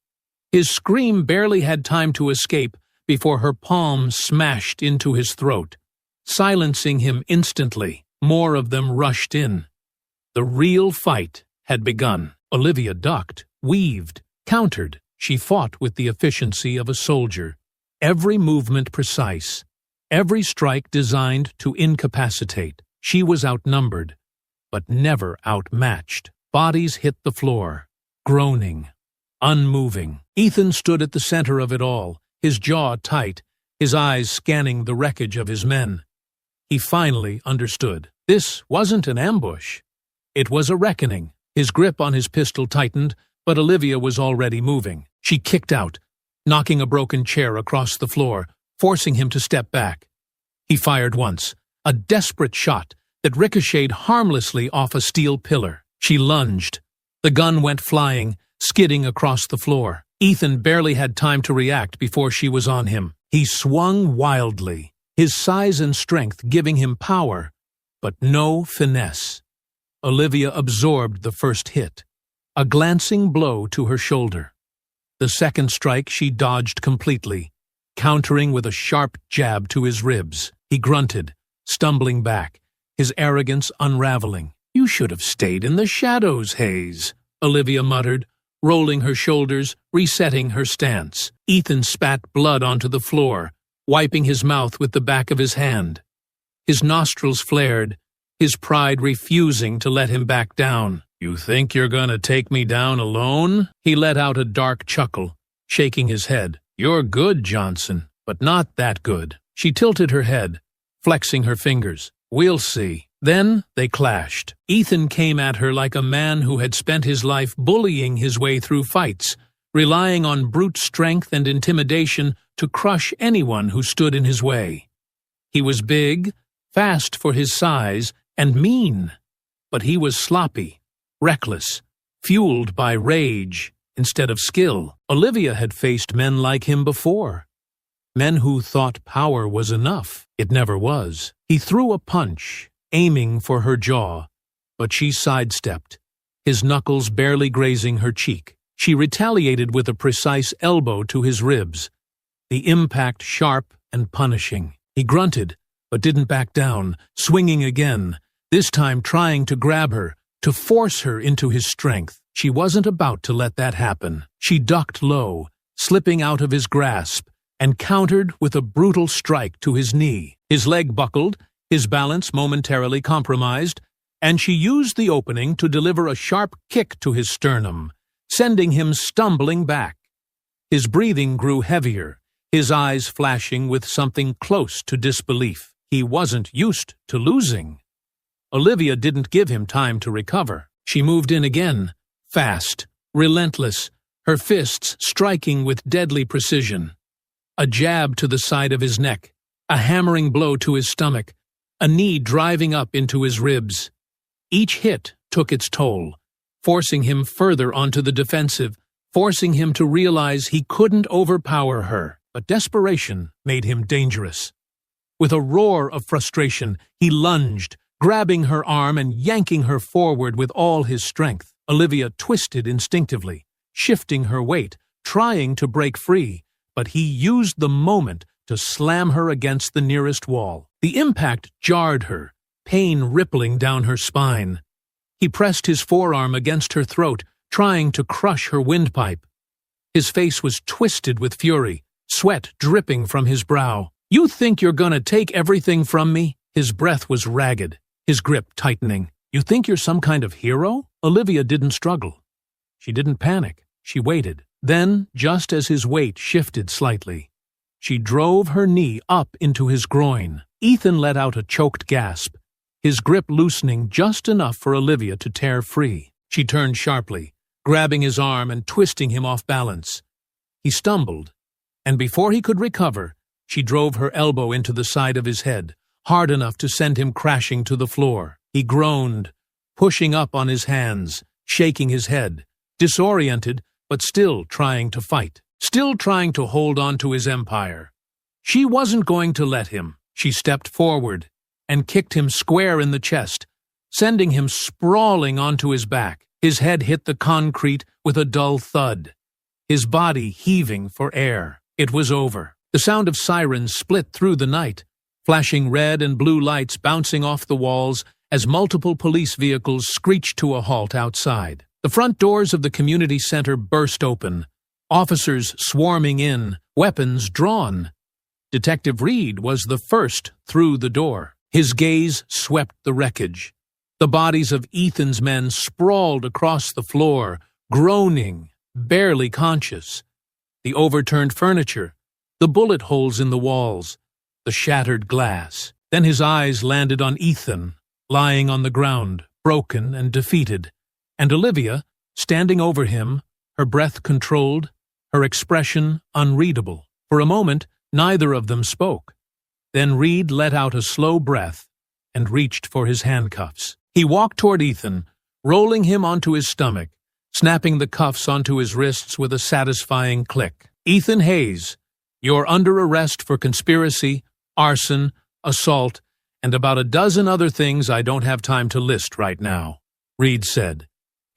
His scream barely had time to escape before her palm smashed into his throat, silencing him instantly. More of them rushed in. The real fight had begun. Olivia ducked, weaved, countered. She fought with the efficiency of a soldier. Every movement precise, every strike designed to incapacitate. She was outnumbered, but never outmatched. Bodies hit the floor, groaning, unmoving. Ethan stood at the center of it all, his jaw tight, his eyes scanning the wreckage of his men. He finally understood. This wasn't an ambush. It was a reckoning. His grip on his pistol tightened, but Olivia was already moving. She kicked out, knocking a broken chair across the floor, forcing him to step back. He fired once, a desperate shot that ricocheted harmlessly off a steel pillar. She lunged. The gun went flying, skidding across the floor. Ethan barely had time to react before she was on him. He swung wildly, his size and strength giving him power, but no finesse. Olivia absorbed the first hit, a glancing blow to her shoulder. The second strike she dodged completely, countering with a sharp jab to his ribs. He grunted, stumbling back, his arrogance unraveling. "You should have stayed in the shadows, Hayes," Olivia muttered, rolling her shoulders, resetting her stance. Ethan spat blood onto the floor, wiping his mouth with the back of his hand. His nostrils flared, his pride refusing to let him back down. "You think you're gonna take me down alone?" He let out a dark chuckle, shaking his head. "You're good, Johnson, but not that good." She tilted her head, flexing her fingers. "We'll see." Then they clashed. Ethan came at her like a man who had spent his life bullying his way through fights, relying on brute strength and intimidation to crush anyone who stood in his way. He was big, fast for his size, and mean, but he was sloppy, reckless, fueled by rage instead of skill. Olivia had faced men like him before. Men who thought power was enough. It never was. He threw a punch, aiming for her jaw, but she sidestepped, his knuckles barely grazing her cheek. She retaliated with a precise elbow to his ribs, the impact sharp and punishing. He grunted, but didn't back down, swinging again, this time trying to grab her, to force her into his strength. She wasn't about to let that happen. She ducked low, slipping out of his grasp, and countered with a brutal strike to his knee. His leg buckled, his balance momentarily compromised, and she used the opening to deliver a sharp kick to his sternum, sending him stumbling back. His breathing grew heavier, his eyes flashing with something close to disbelief. He wasn't used to losing. Olivia didn't give him time to recover. She moved in again, fast, relentless, her fists striking with deadly precision. A jab to the side of his neck, a hammering blow to his stomach, a knee driving up into his ribs. Each hit took its toll, forcing him further onto the defensive, forcing him to realize he couldn't overpower her. But desperation made him dangerous. With a roar of frustration, he lunged, grabbing her arm and yanking her forward with all his strength. Olivia twisted instinctively, shifting her weight, trying to break free, but he used the moment to slam her against the nearest wall. The impact jarred her, pain rippling down her spine. He pressed his forearm against her throat, trying to crush her windpipe. His face was twisted with fury, sweat dripping from his brow. "You think you're gonna take everything from me?" His breath was ragged, his grip tightening. "You think you're some kind of hero?" Olivia didn't struggle. She didn't panic. She waited. Then, just as his weight shifted slightly, she drove her knee up into his groin. Ethan let out a choked gasp, his grip loosening just enough for Olivia to tear free. She turned sharply, grabbing his arm and twisting him off balance. He stumbled, and before he could recover, she drove her elbow into the side of his head, hard enough to send him crashing to the floor. He groaned, pushing up on his hands, shaking his head, disoriented but still trying to fight, still trying to hold on to his empire. She wasn't going to let him. She stepped forward and kicked him square in the chest, sending him sprawling onto his back. His head hit the concrete with a dull thud, his body heaving for air. It was over. The sound of sirens split through the night, flashing red and blue lights bouncing off the walls as multiple police vehicles screeched to a halt outside. The front doors of the community center burst open, officers swarming in, weapons drawn. Detective Reed was the first through the door. His gaze swept the wreckage. The bodies of Ethan's men sprawled across the floor, groaning, barely conscious. The overturned furniture, the bullet holes in the walls, the shattered glass. Then his eyes landed on Ethan, lying on the ground, broken and defeated, and Olivia, standing over him, her breath controlled, her expression unreadable. For a moment, neither of them spoke. Then Reed let out a slow breath and reached for his handcuffs. He walked toward Ethan, rolling him onto his stomach, snapping the cuffs onto his wrists with a satisfying click. "Ethan Hayes, you're under arrest for conspiracy, arson, assault, and about a dozen other things I don't have time to list right now," Reed said,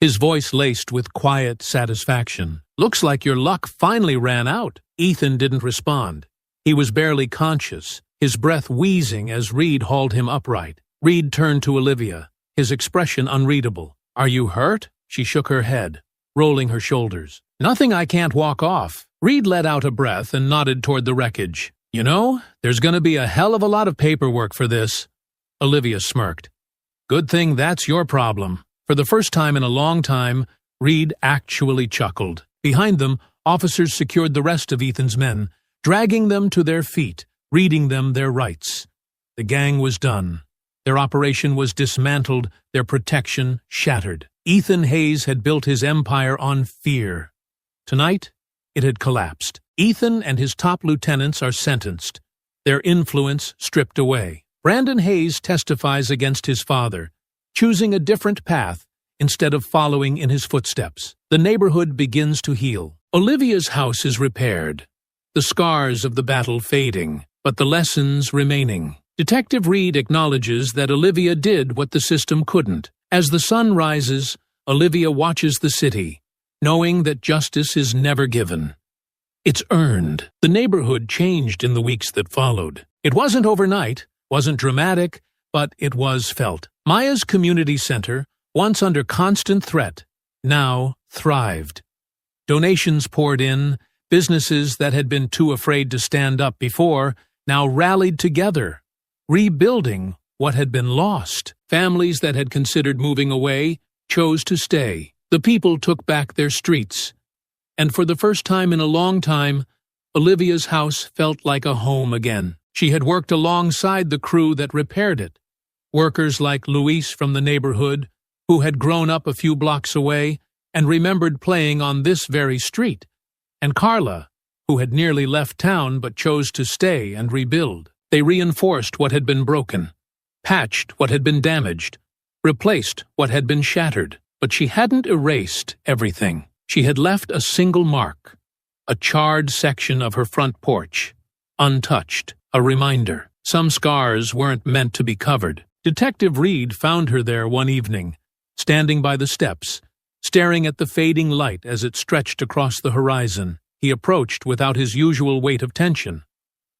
his voice laced with quiet satisfaction. "Looks like your luck finally ran out." Ethan didn't respond. He was barely conscious, his breath wheezing as Reed hauled him upright. Reed turned to Olivia, his expression unreadable. "Are you hurt?" She shook her head, rolling her shoulders. "Nothing I can't walk off." Reed let out a breath and nodded toward the wreckage. "You know, there's going to be a hell of a lot of paperwork for this." Olivia smirked. "Good thing that's your problem." For the first time in a long time, Reed actually chuckled. Behind them, officers secured the rest of Ethan's men, dragging them to their feet, reading them their rights. The gang was done. Their operation was dismantled, their protection shattered. Ethan Hayes had built his empire on fear. Tonight, it had collapsed. Ethan and his top lieutenants are sentenced, their influence stripped away. Brandon Hayes testifies against his father, choosing a different path instead of following in his footsteps. The neighborhood begins to heal. Olivia's house is repaired, the scars of the battle fading, but the lessons remaining. Detective Reed acknowledges that Olivia did what the system couldn't. As the sun rises, Olivia watches the city, knowing that justice is never given. It's earned. The neighborhood changed in the weeks that followed. It wasn't overnight, wasn't dramatic, but it was felt. Maya's community center, once under constant threat, now thrived. Donations poured in, businesses that had been too afraid to stand up before now rallied together, rebuilding what had been lost. Families that had considered moving away chose to stay. The people took back their streets. And for the first time in a long time, Olivia's house felt like a home again. She had worked alongside the crew that repaired it. Workers like Luis from the neighborhood, who had grown up a few blocks away and remembered playing on this very street, and Carla, who had nearly left town but chose to stay and rebuild. They reinforced what had been broken, patched what had been damaged, replaced what had been shattered. But she hadn't erased everything. She had left a single mark, a charred section of her front porch, untouched, a reminder. Some scars weren't meant to be covered. Detective Reed found her there one evening, standing by the steps, staring at the fading light as it stretched across the horizon. He approached without his usual weight of tension,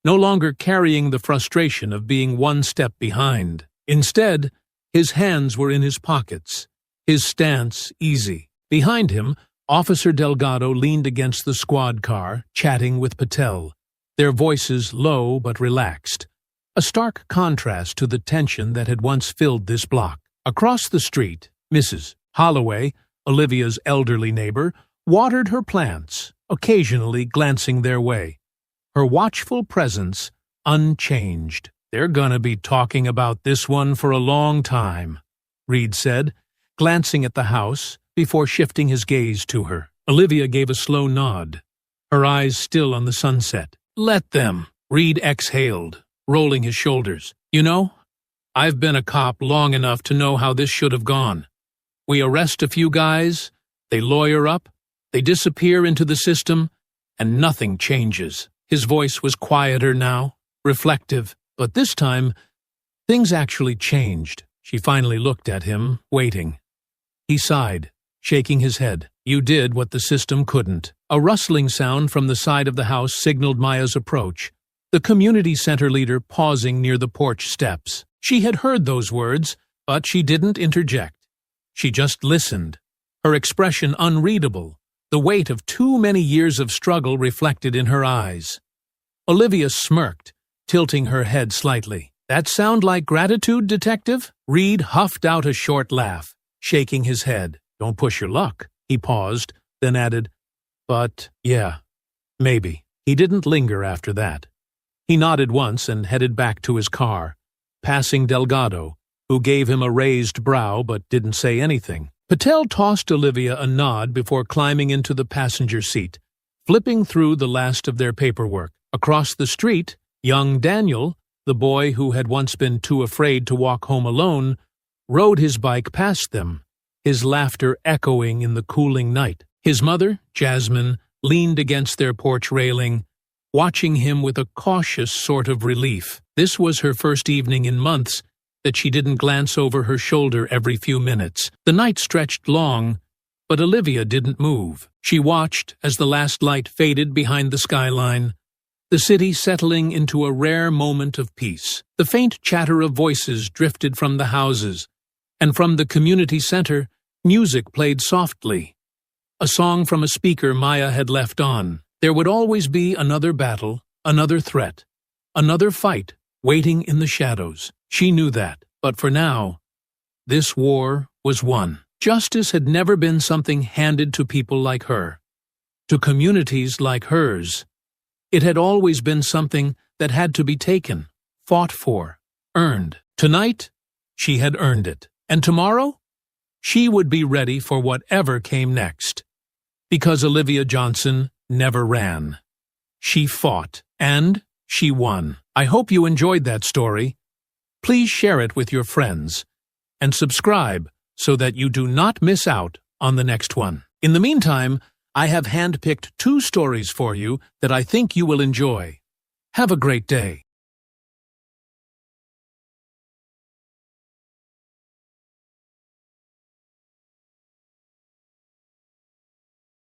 no longer carrying the frustration of being one step behind. Instead, his hands were in his pockets, his stance easy. Behind him, Officer Delgado leaned against the squad car, chatting with Patel, their voices low but relaxed, a stark contrast to the tension that had once filled this block. Across the street, Mrs. Holloway, Olivia's elderly neighbor, watered her plants, occasionally glancing their way, her watchful presence unchanged. "They're gonna be talking about this one for a long time," Reed said, glancing at the house before shifting his gaze to her. Olivia gave a slow nod, her eyes still on the sunset. "Let them," Reed exhaled, rolling his shoulders. "You know, I've been a cop long enough to know how this should have gone. We arrest a few guys, they lawyer up, they disappear into the system, and nothing changes." His voice was quieter now, reflective, but this time, things actually changed. She finally looked at him, waiting. He sighed, shaking his head. "You did what the system couldn't." A rustling sound from the side of the house signaled Maya's approach, the community center leader pausing near the porch steps. She had heard those words, but she didn't interject. She just listened, her expression unreadable, the weight of too many years of struggle reflected in her eyes. Olivia smirked, tilting her head slightly. "That sound like gratitude, Detective?" Reed huffed out a short laugh, shaking his head. "Don't push your luck." He paused, then added, "But, yeah, maybe." He didn't linger after that. He nodded once and headed back to his car, passing Delgado, who gave him a raised brow but didn't say anything. Patel tossed Olivia a nod before climbing into the passenger seat, flipping through the last of their paperwork. Across the street, young Daniel, the boy who had once been too afraid to walk home alone, rode his bike past them, his laughter echoing in the cooling night. His mother, Jasmine, leaned against their porch railing, watching him with a cautious sort of relief. This was her first evening in months that she didn't glance over her shoulder every few minutes. The night stretched long, but Olivia didn't move. She watched as the last light faded behind the skyline, the city settling into a rare moment of peace. The faint chatter of voices drifted from the houses, and from the community center, music played softly. A song from a speaker Maya had left on. There would always be another battle, another threat, another fight waiting in the shadows. She knew that, but for now, this war was won. Justice had never been something handed to people like her, to communities like hers. It had always been something that had to be taken, fought for, earned. Tonight, she had earned it. And tomorrow, she would be ready for whatever came next. Because Olivia Johnson never ran. She fought, and she won. I hope you enjoyed that story. Please share it with your friends, and subscribe so that you do not miss out on the next one. In the meantime, I have handpicked 2 stories for you that I think you will enjoy. Have a great day.